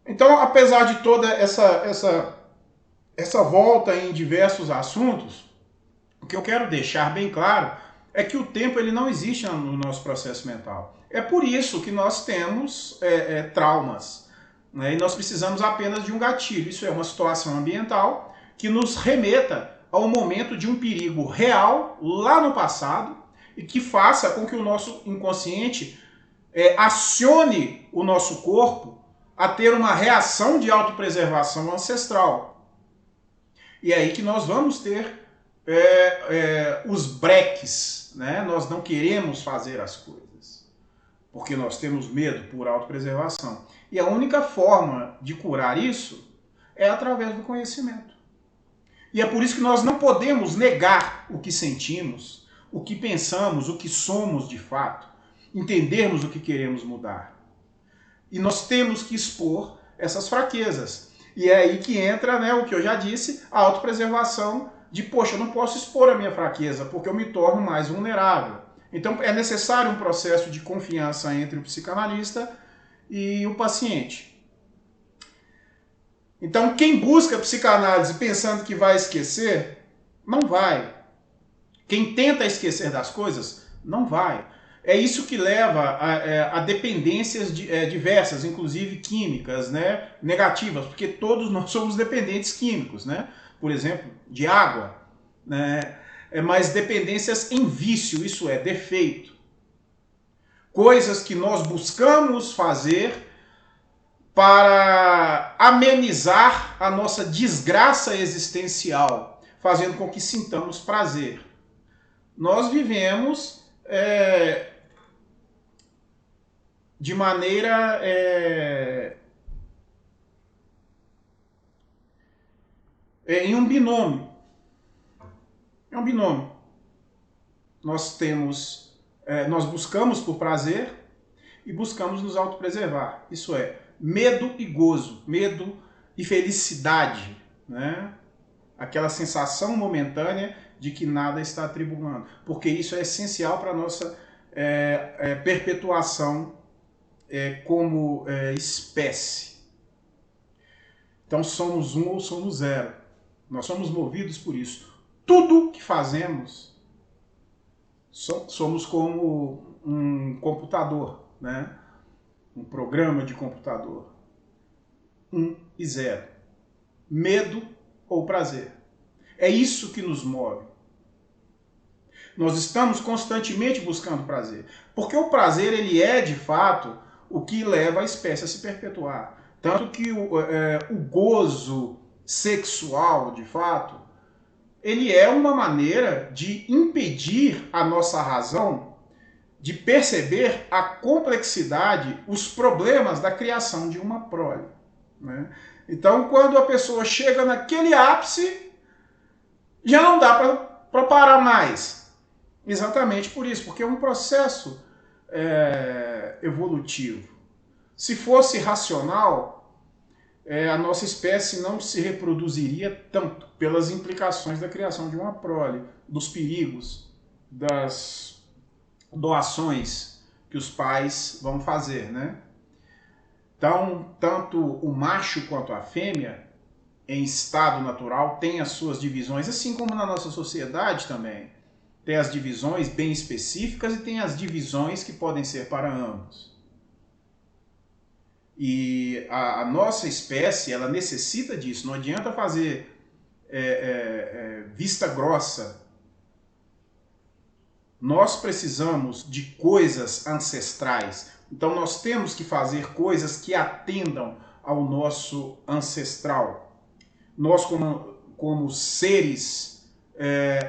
Então, apesar de toda essa volta em diversos assuntos, o que eu quero deixar bem claro é que o tempo ele não existe no nosso processo mental. É por isso que nós temos traumas, né? E nós precisamos apenas de um gatilho. Isso é uma situação ambiental que nos remeta ao momento de um perigo real lá no passado e que faça com que o nosso inconsciente acione o nosso corpo a ter uma reação de autopreservação ancestral. E é aí que nós vamos ter os breques, né? Nós não queremos fazer as coisas, porque nós temos medo por autopreservação. E a única forma de curar isso é através do conhecimento. E é por isso que nós não podemos negar o que sentimos, o que pensamos, o que somos de fato, entendermos o que queremos mudar. E nós temos que expor essas fraquezas. E é aí que entra, né, o que eu já disse, a autopreservação de, poxa, eu não posso expor a minha fraqueza, porque eu me torno mais vulnerável. Então é necessário um processo de confiança entre o psicanalista e o paciente. Então quem busca psicanálise pensando que vai esquecer, não vai. Quem tenta esquecer das coisas, não vai. É isso que leva a dependências diversas, inclusive químicas, né, negativas, porque todos nós somos dependentes químicos, né? Por exemplo, de água, né? Mas dependências em vício, isso é, defeito. Coisas que nós buscamos fazer para amenizar a nossa desgraça existencial, fazendo com que sintamos prazer. Nós vivemos de maneira em um binômio. É um binômio. Nós buscamos por prazer e buscamos nos autopreservar. Isso é, medo e gozo, medo e felicidade, né? Aquela sensação momentânea de que nada está atribulando, porque isso é essencial para a nossa perpetuação como espécie. Então somos um ou somos zero. Nós somos movidos por isso. Tudo que fazemos, somos como um computador, né? Um programa de computador. 1 e 0. Medo ou prazer. É isso que nos move. Nós estamos constantemente buscando prazer. Porque o prazer, ele é, de fato, o que leva a espécie a se perpetuar. Tanto que o gozo sexual, de fato, ele é uma maneira de impedir a nossa razão de perceber a complexidade, os problemas da criação de uma prole, né? Então, quando a pessoa chega naquele ápice, já não dá para parar mais. Exatamente por isso, porque é um processo evolutivo. Se fosse racional, a nossa espécie não se reproduziria tanto pelas implicações da criação de uma prole, dos perigos, das doações que os pais vão fazer, né? Então, tanto o macho quanto a fêmea, em estado natural, têm as suas divisões, assim como na nossa sociedade também. Tem as divisões bem específicas e tem as divisões que podem ser para ambos. E a nossa espécie, ela necessita disso. Não adianta fazer vista grossa. Nós precisamos de coisas ancestrais. Então nós temos que fazer coisas que atendam ao nosso ancestral. Nós, como seres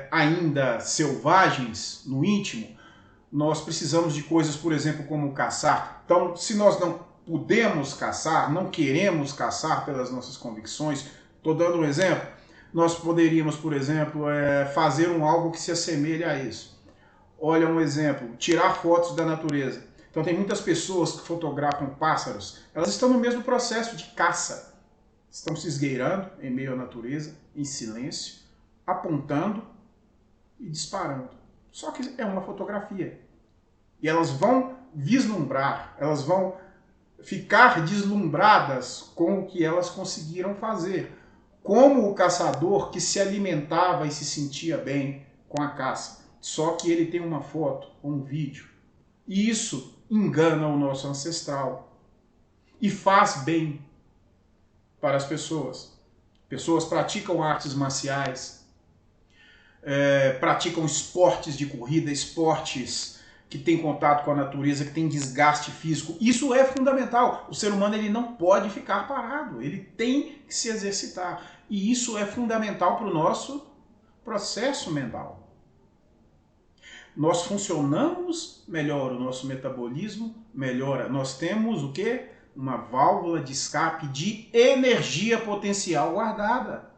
ainda selvagens no íntimo, nós precisamos de coisas, por exemplo, como caçar. Então, se nós não podemos caçar, não queremos caçar pelas nossas convicções, estou dando um exemplo, nós poderíamos, por exemplo, fazer algo que se assemelhe a isso. Olha um exemplo, tirar fotos da natureza. Então tem muitas pessoas que fotografam pássaros, elas estão no mesmo processo de caça. Estão se esgueirando em meio à natureza, em silêncio, apontando e disparando. Só que é uma fotografia. E elas vão vislumbrar, elas vão ficar deslumbradas com o que elas conseguiram fazer. Como o caçador que se alimentava e se sentia bem com a caça. só que ele tem uma foto ou um vídeo. E isso engana o nosso ancestral e faz bem para as pessoas. Pessoas praticam artes marciais, praticam esportes de corrida, esportes que têm contato com a natureza, que têm desgaste físico. Isso é fundamental. O ser humano ele não pode ficar parado, ele tem que se exercitar. E isso é fundamental para o nosso processo mental. Nós funcionamos melhor, o nosso metabolismo melhora. Nós temos o quê? Uma válvula de escape de energia potencial guardada.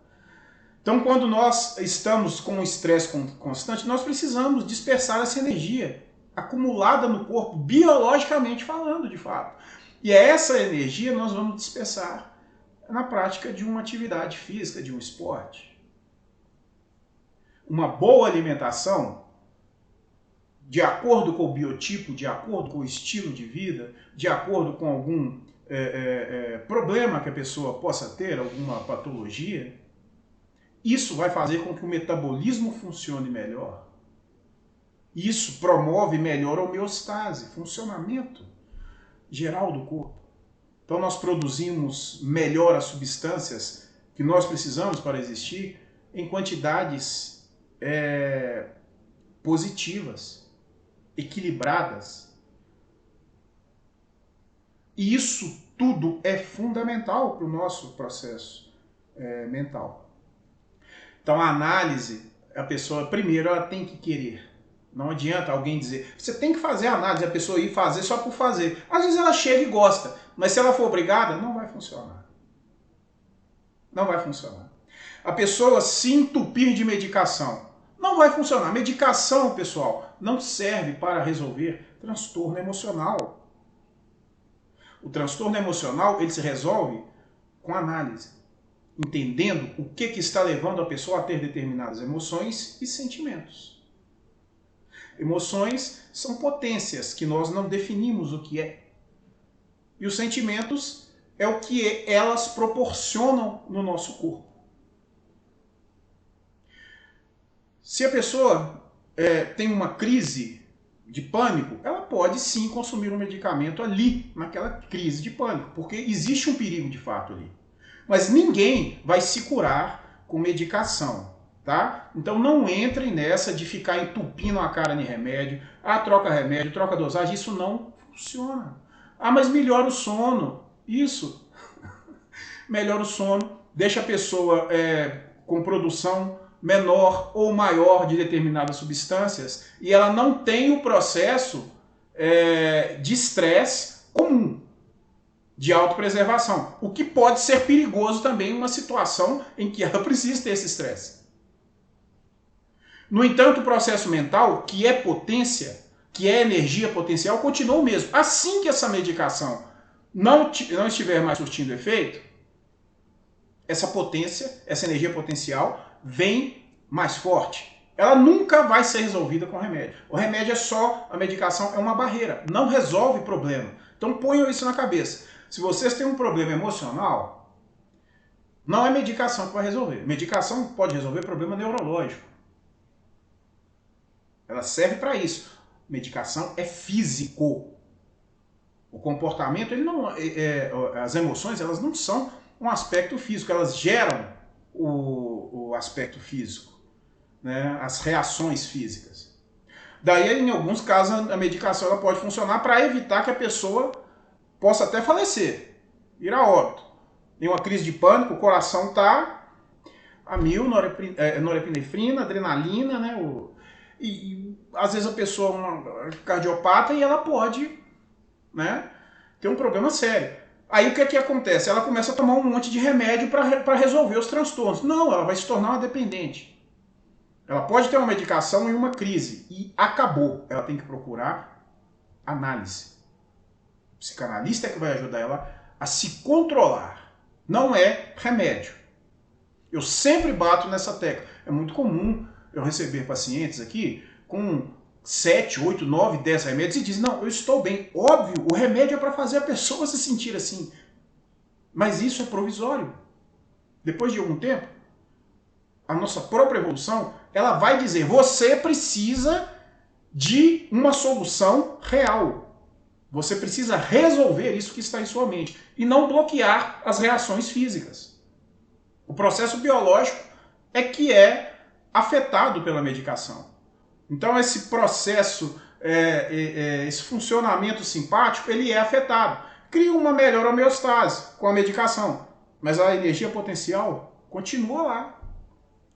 Então, quando nós estamos com um estresse constante, nós precisamos dispersar essa energia acumulada no corpo, biologicamente falando, de fato. E essa energia nós vamos dispersar na prática de uma atividade física, de um esporte. Uma boa alimentação, de acordo com o biotipo, de acordo com o estilo de vida, de acordo com algum problema que a pessoa possa ter, alguma patologia, isso vai fazer com que o metabolismo funcione melhor. Isso promove melhor a homeostase, funcionamento geral do corpo. Então nós produzimos melhor as substâncias que nós precisamos para existir em quantidades positivas, equilibradas. E isso tudo é fundamental para o nosso processo mental. Então a análise, a pessoa primeiro ela tem que querer. Não adianta alguém dizer, você tem que fazer a análise, a pessoa ir fazer só por fazer. Às vezes ela chega e gosta, mas se ela for obrigada, não vai funcionar. Não vai funcionar. A pessoa se entupir de medicação, não vai funcionar. Medicação, pessoal, não serve para resolver transtorno emocional. O transtorno emocional, ele se resolve com análise, entendendo o que está levando a pessoa a ter determinadas emoções e sentimentos. Emoções são potências que nós não definimos o que é. E os sentimentos é o que elas proporcionam no nosso corpo. Se a pessoa tem uma crise de pânico, ela pode sim consumir um medicamento ali, naquela crise de pânico, porque existe um perigo de fato ali. Mas ninguém vai se curar com medicação. Tá? Então não entrem nessa de ficar entupindo a cara de remédio. Troca remédio, troca dosagem. Isso não funciona. Mas melhora o sono. Isso. Melhora o sono. Deixa a pessoa com produção menor ou maior de determinadas substâncias. E ela não tem o processo de estresse comum, de autopreservação. O que pode ser perigoso também em uma situação em que ela precisa ter esse estresse. No entanto, o processo mental, que é potência, que é energia potencial, continua o mesmo. Assim que essa medicação não estiver mais surtindo efeito, essa potência, essa energia potencial, vem mais forte. Ela nunca vai ser resolvida com remédio. O remédio é só, a medicação é uma barreira, não resolve o problema. Então ponham isso na cabeça. Se vocês têm um problema emocional, não é medicação que vai resolver. Medicação pode resolver problema neurológico. Ela serve para isso. Medicação é físico. O comportamento, ele não, as emoções, elas não são um aspecto físico, elas geram o aspecto físico, né? As reações físicas. Daí, em alguns casos, a medicação ela pode funcionar para evitar que a pessoa possa até falecer, ir a óbito. Em uma crise de pânico, o coração está a mil, norepinefrina, adrenalina, né? E às vezes a pessoa é uma cardiopata e ela pode, né, ter um problema sério. Aí o que acontece? Ela começa a tomar um monte de remédio para resolver os transtornos. Não, ela vai se tornar uma dependente. Ela pode ter uma medicação em uma crise e acabou. Ela tem que procurar análise. O psicanalista é que vai ajudar ela a se controlar. Não é remédio. Eu sempre bato nessa tecla. É muito comum eu receber pacientes aqui com 7, 8, 9, 10 remédios e dizem, não, eu estou bem. Óbvio, o remédio é para fazer a pessoa se sentir assim. Mas isso é provisório. Depois de algum tempo, a nossa própria evolução ela vai dizer, você precisa de uma solução real. Você precisa resolver isso que está em sua mente e não bloquear as reações físicas. O processo biológico é que é afetado pela medicação. Então esse processo, esse funcionamento simpático, ele é afetado. Cria uma melhor homeostase com a medicação, mas a energia potencial continua lá.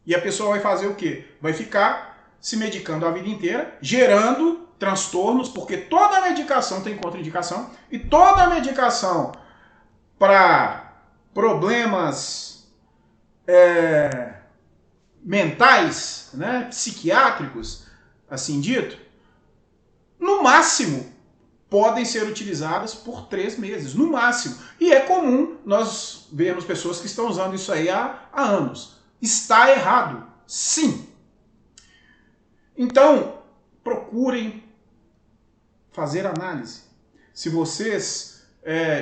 E a pessoa vai fazer o quê? Vai ficar se medicando a vida inteira, gerando transtornos, porque toda medicação tem contraindicação, e toda medicação para problemas mentais, né, psiquiátricos, assim dito, no máximo podem ser utilizadas por 3 meses, no máximo. E é comum nós vermos pessoas que estão usando isso aí há anos. Está errado, sim. Então, procurem fazer análise. Se vocês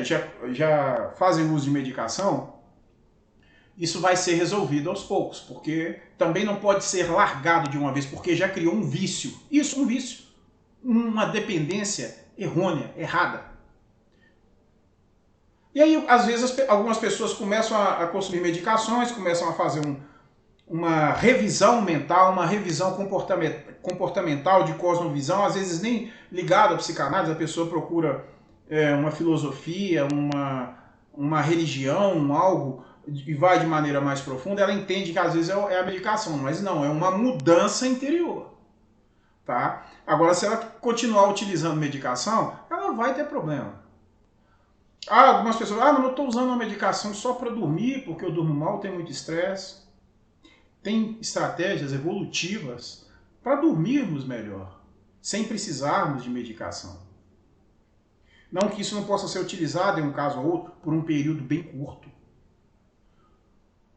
já fazem uso de medicação, isso vai ser resolvido aos poucos, porque também não pode ser largado de uma vez, porque já criou um vício. Isso, um vício. Uma dependência errônea, errada. E aí, às vezes, algumas pessoas começam a consumir medicações, começam a fazer uma revisão mental, uma revisão comportamental de cosmovisão, às vezes nem ligado à psicanálise, a pessoa procura uma filosofia, uma religião, algo, e vai de maneira mais profunda, ela entende que às vezes é a medicação, mas não, é uma mudança interior. Tá? Agora, se ela continuar utilizando medicação, ela vai ter problema. Algumas pessoas, não estou usando uma medicação só para dormir, porque eu durmo mal, tenho muito estresse. Tem estratégias evolutivas para dormirmos melhor, sem precisarmos de medicação. Não que isso não possa ser utilizado em um caso ou outro por um período bem curto.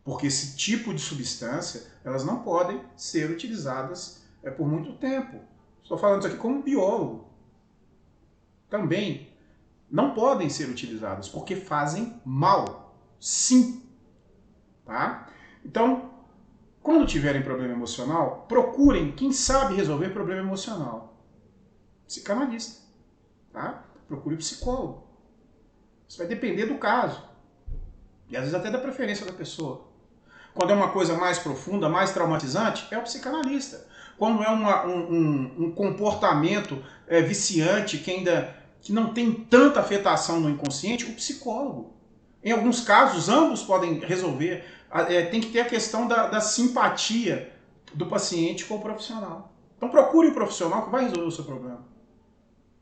Porque esse tipo de substância, elas não podem ser utilizadas por muito tempo. Estou falando isso aqui como biólogo. Também não podem ser utilizadas porque fazem mal. Sim. Tá? Então, quando tiverem problema emocional, procurem quem sabe resolver problema emocional. Psicanalista. Tá? Procure psicólogo. Isso vai depender do caso. E às vezes até da preferência da pessoa. Quando é uma coisa mais profunda, mais traumatizante, é o psicanalista. Quando é um comportamento viciante, que não tem tanta afetação no inconsciente, o psicólogo. Em alguns casos, ambos podem resolver. Tem que ter a questão da simpatia do paciente com o profissional. Então procure um profissional que vai resolver o seu problema.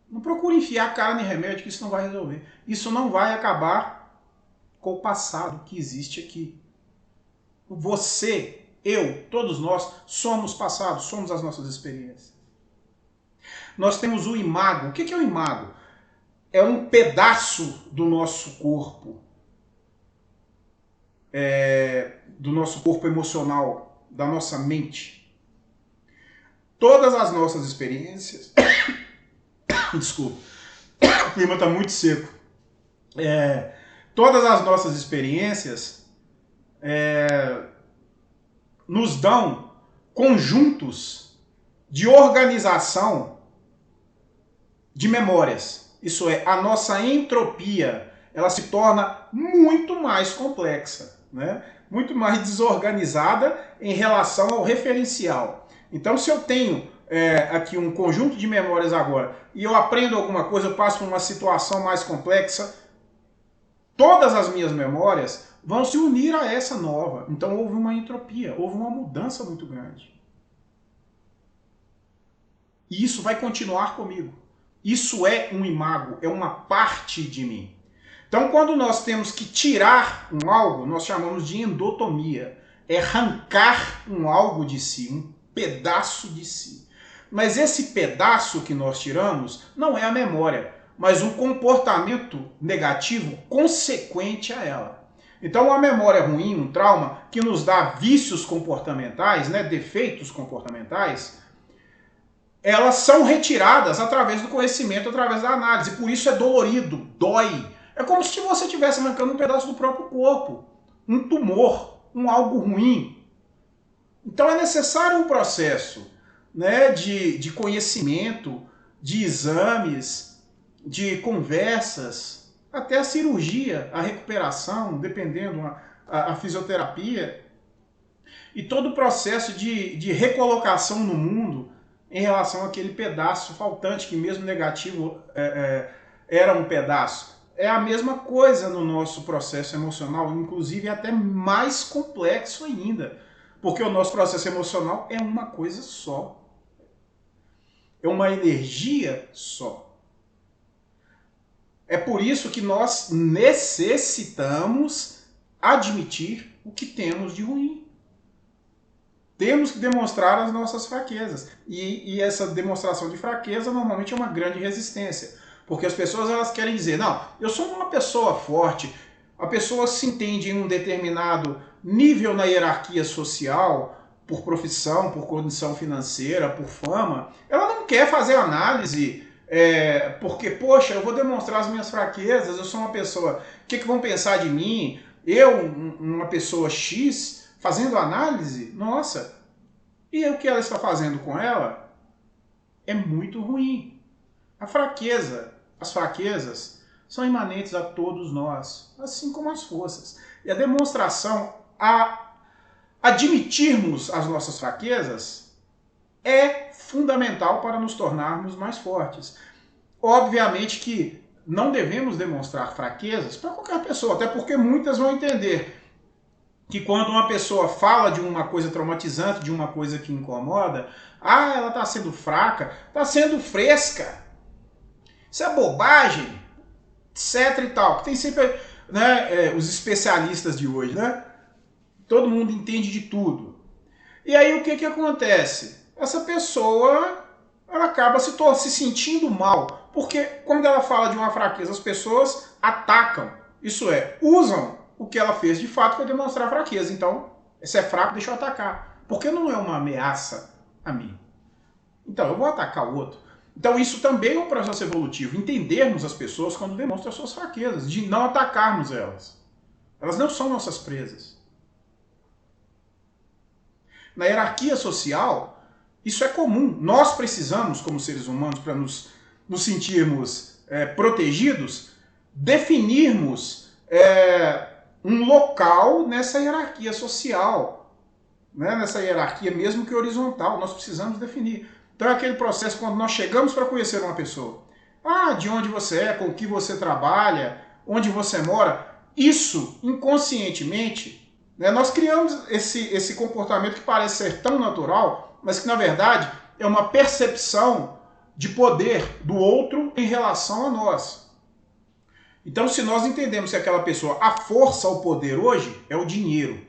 Não procure enfiar a cara em remédio, que isso não vai resolver. Isso não vai acabar com o passado que existe aqui. Você, eu, todos nós somos passados, somos as nossas experiências. Nós temos o imago. O que é o imago? É um pedaço do nosso corpo. Do nosso corpo emocional, da nossa mente. Todas as nossas experiências... Desculpa, o clima está muito seco. Todas as nossas experiências nos dão conjuntos de organização de memórias. Isso é, a nossa entropia, ela se torna muito mais complexa, né? Muito mais desorganizada em relação ao referencial. Então, se eu tenho aqui um conjunto de memórias agora e eu aprendo alguma coisa, eu passo por uma situação mais complexa, todas as minhas memórias vão se unir a essa nova. Então houve uma entropia, houve uma mudança muito grande. E isso vai continuar comigo. Isso é um imago, é uma parte de mim. Então quando nós temos que tirar um algo, nós chamamos de endotomia. É arrancar um algo de si, um pedaço de si. Mas esse pedaço que nós tiramos não é a memória, mas um comportamento negativo consequente a ela. Então, uma memória ruim, um trauma, que nos dá vícios comportamentais, né, defeitos comportamentais, elas são retiradas através do conhecimento, através da análise. Por isso é dolorido, dói. É como se você estivesse arrancando um pedaço do próprio corpo. Um tumor, algo ruim. Então é necessário um processo, né, de conhecimento, de exames, de conversas, até a cirurgia, a recuperação, dependendo, a fisioterapia, e todo o processo de recolocação no mundo em relação àquele pedaço faltante, que mesmo negativo era um pedaço. É a mesma coisa no nosso processo emocional, inclusive é até mais complexo ainda, porque o nosso processo emocional é uma coisa só. É uma energia só. É por isso que nós necessitamos admitir o que temos de ruim. Temos que demonstrar as nossas fraquezas. E essa demonstração de fraqueza normalmente é uma grande resistência. Porque as pessoas elas querem dizer, não, eu sou uma pessoa forte, a pessoa se entende em um determinado nível na hierarquia social, por profissão, por condição financeira, por fama, ela não quer fazer análise porque, poxa, eu vou demonstrar as minhas fraquezas, eu sou uma pessoa, o que vão pensar de mim? Eu, uma pessoa X, fazendo análise, nossa, e o que ela está fazendo com ela é muito ruim. A fraqueza, as fraquezas são imanentes a todos nós, assim como as forças. E a demonstração, a admitirmos as nossas fraquezas é fundamental para nos tornarmos mais fortes. Obviamente que não devemos demonstrar fraquezas para qualquer pessoa, até porque muitas vão entender que quando uma pessoa fala de uma coisa traumatizante, de uma coisa que incomoda, ela está sendo fraca, está sendo fresca. Isso é bobagem, etc e tal. Tem sempre, né, os especialistas de hoje, né? Todo mundo entende de tudo. E aí o que acontece? Essa pessoa ela acaba se sentindo mal, porque quando ela fala de uma fraqueza, as pessoas atacam. Isso é, usam o que ela fez de fato para demonstrar fraqueza. Então, se é fraco, deixa eu atacar. Porque não é uma ameaça a mim. Então, eu vou atacar o outro. Então, isso também é um processo evolutivo. Entendermos as pessoas quando demonstram as suas fraquezas, de não atacarmos elas. Elas não são nossas presas. Na hierarquia social, isso é comum. Nós precisamos, como seres humanos, para nos sentirmos protegidos, definirmos um local nessa hierarquia social, né? Nessa hierarquia mesmo que horizontal. Nós precisamos definir. Então é aquele processo quando nós chegamos para conhecer uma pessoa. De onde você é, com que você trabalha, onde você mora. Isso, inconscientemente, né, nós criamos esse comportamento que parece ser tão natural, mas que na verdade é uma percepção de poder do outro em relação a nós. Então, se nós entendemos que aquela pessoa, a força, o poder hoje é o dinheiro,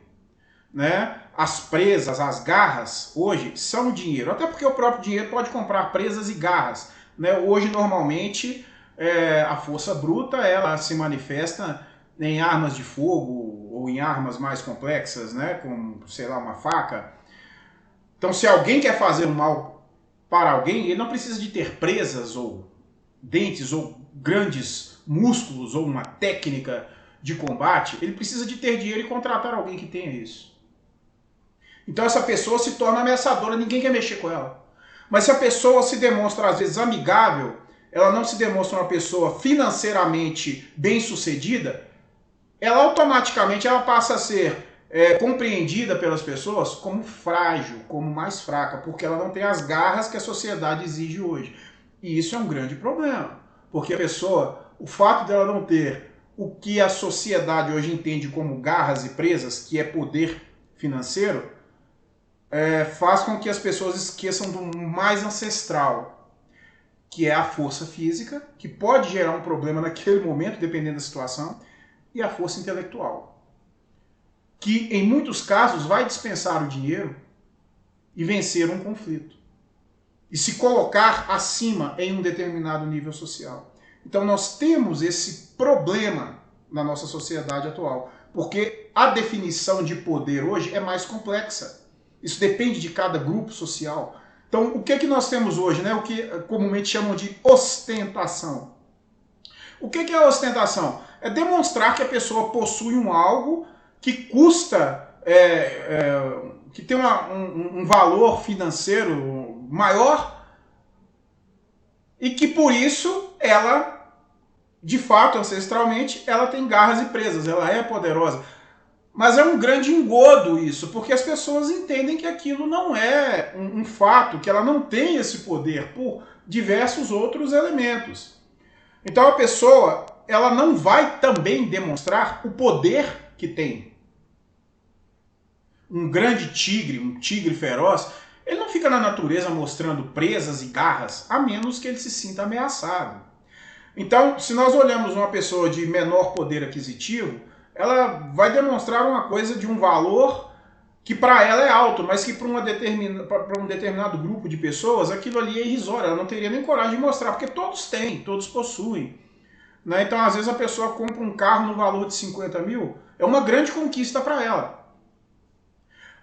né? As presas, as garras hoje são o dinheiro, até porque o próprio dinheiro pode comprar presas e garras, né? Hoje, normalmente, a força bruta ela se manifesta em armas de fogo ou em armas mais complexas, né? Como, sei lá, uma faca. Então, se alguém quer fazer um mal para alguém, ele não precisa de ter presas ou dentes ou grandes músculos ou uma técnica de combate, ele precisa de ter dinheiro e contratar alguém que tenha isso. Então essa pessoa se torna ameaçadora, ninguém quer mexer com ela. Mas se a pessoa se demonstra às vezes amigável, ela não se demonstra uma pessoa financeiramente bem-sucedida, ela automaticamente ela passa a ser compreendida pelas pessoas como frágil, como mais fraca, porque ela não tem as garras que a sociedade exige hoje. E isso é um grande problema, porque a pessoa, o fato dela não ter o que a sociedade hoje entende como garras e presas, que é poder financeiro, faz com que as pessoas esqueçam do mais ancestral, que é a força física, que pode gerar um problema naquele momento, dependendo da situação, e a força intelectual, que em muitos casos vai dispensar o dinheiro e vencer um conflito, e se colocar acima em um determinado nível social. Então nós temos esse problema na nossa sociedade atual, porque a definição de poder hoje é mais complexa. Isso depende de cada grupo social. Então, o que é que nós temos hoje, né? O que comumente chamam de ostentação. O que é ostentação? É demonstrar que a pessoa possui um algo que custa que tem um valor financeiro maior e que por isso ela, de fato, ancestralmente, ela tem garras e presas, ela é poderosa. Mas é um grande engodo isso, porque as pessoas entendem que aquilo não é um fato, que ela não tem esse poder por diversos outros elementos. Então a pessoa, ela não vai também demonstrar o poder que tem. Um grande tigre, um tigre feroz, ele não fica na natureza mostrando presas e garras, a menos que ele se sinta ameaçado. Então, se nós olhamos uma pessoa de menor poder aquisitivo, ela vai demonstrar uma coisa de um valor que para ela é alto, mas que para um determinado grupo de pessoas, aquilo ali é irrisório, ela não teria nem coragem de mostrar, porque todos têm, todos possuem. Né? Então, às vezes, a pessoa compra um carro no valor de 50 mil, é uma grande conquista para ela.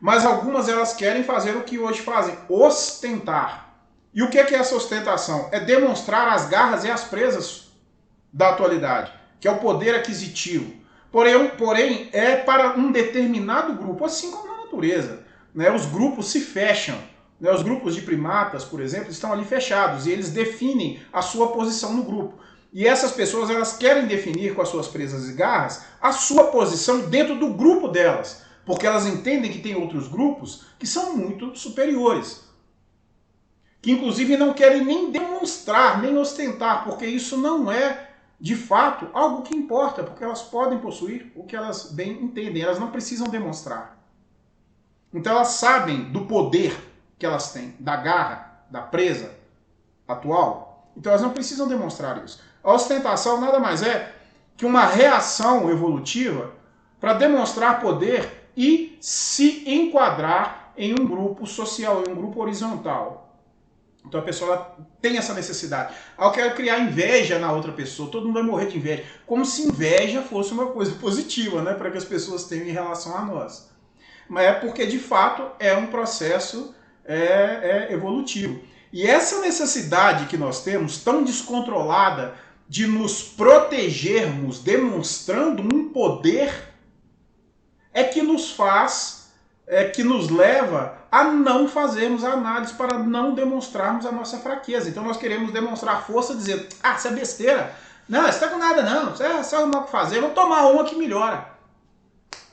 Mas algumas elas querem fazer o que hoje fazem, ostentar. E o que é essa ostentação? É demonstrar as garras e as presas da atualidade, que é o poder aquisitivo. Porém, é para um determinado grupo, assim como na natureza. Né? Os grupos se fecham. Né? Os grupos de primatas, por exemplo, estão ali fechados e eles definem a sua posição no grupo. E essas pessoas elas querem definir com as suas presas e garras a sua posição dentro do grupo delas, porque elas entendem que tem outros grupos que são muito superiores, que inclusive não querem nem demonstrar, nem ostentar, porque isso não é, de fato, algo que importa, porque elas podem possuir o que elas bem entendem, elas não precisam demonstrar. Então elas sabem do poder que elas têm, da garra, da presa atual, então elas não precisam demonstrar isso. A ostentação nada mais é que uma reação evolutiva para demonstrar poder e se enquadrar em um grupo social, em um grupo horizontal. Então a pessoa tem essa necessidade. Eu quero criar inveja na outra pessoa, todo mundo vai morrer de inveja. Como se inveja fosse uma coisa positiva, né, para que as pessoas tenham em relação a nós. Mas é porque, de fato, é um processo evolutivo. E essa necessidade que nós temos, tão descontrolada, de nos protegermos demonstrando um poder, é que nos faz, que nos leva a não fazermos a análise para não demonstrarmos a nossa fraqueza. Então nós queremos demonstrar força dizendo, ah, isso é besteira, não, isso não tá com nada não, isso é só uma que fazer, vamos tomar uma que melhora.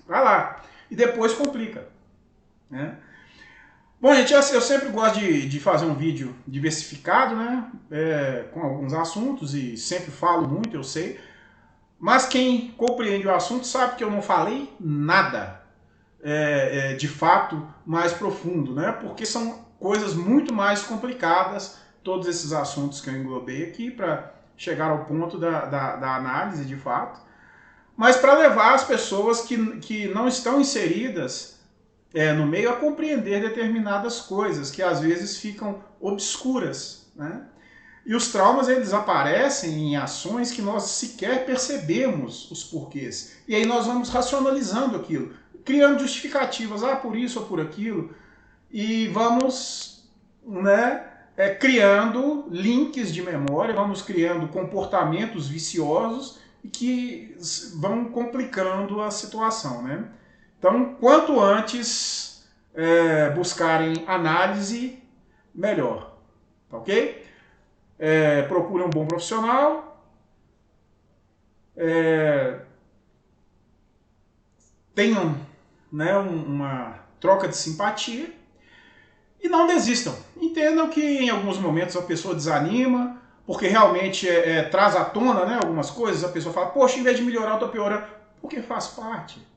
Vai lá. E depois complica. Né? Bom, gente, eu sempre gosto de fazer um vídeo diversificado, né? Com alguns assuntos, e sempre falo muito, eu sei. Mas quem compreende o assunto sabe que eu não falei nada de fato mais profundo, né? Porque são coisas muito mais complicadas, todos esses assuntos que eu englobei aqui, para chegar ao ponto da análise de fato. Mas para levar as pessoas que não estão inseridas no meio a compreender determinadas coisas que às vezes ficam obscuras, né? E os traumas eles aparecem em ações que nós sequer percebemos os porquês. E aí nós vamos racionalizando aquilo, criando justificativas, por isso ou por aquilo, e vamos, né, criando links de memória, vamos criando comportamentos viciosos e que vão complicando a situação, né? Então, quanto antes buscarem análise, melhor. Tá ok? Procure um bom profissional. Tenham, né, uma troca de simpatia. E não desistam. Entendam que em alguns momentos a pessoa desanima, porque realmente traz à tona, né, algumas coisas. A pessoa fala, poxa, em vez de melhorar, eu estou piorando. Porque faz parte.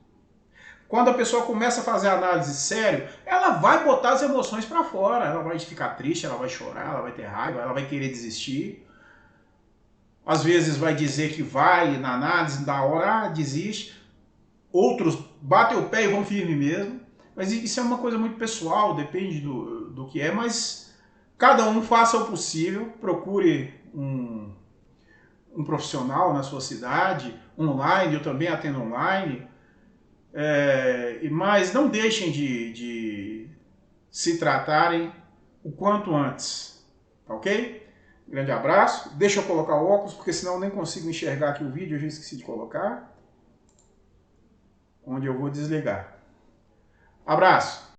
Quando a pessoa começa a fazer análise sério, ela vai botar as emoções para fora. Ela vai ficar triste, ela vai chorar, ela vai ter raiva, ela vai querer desistir. Às vezes vai dizer que vai na análise, da hora, desiste. Outros batem o pé e vão firme mesmo. Mas isso é uma coisa muito pessoal, depende do que é. Mas cada um faça o possível, procure um profissional na sua cidade, online, eu também atendo online. Mas não deixem de se tratarem o quanto antes, tá ok? Grande abraço. Deixa eu colocar o óculos, porque senão eu nem consigo enxergar aqui o vídeo, eu já esqueci de colocar. Onde eu vou desligar. Abraço!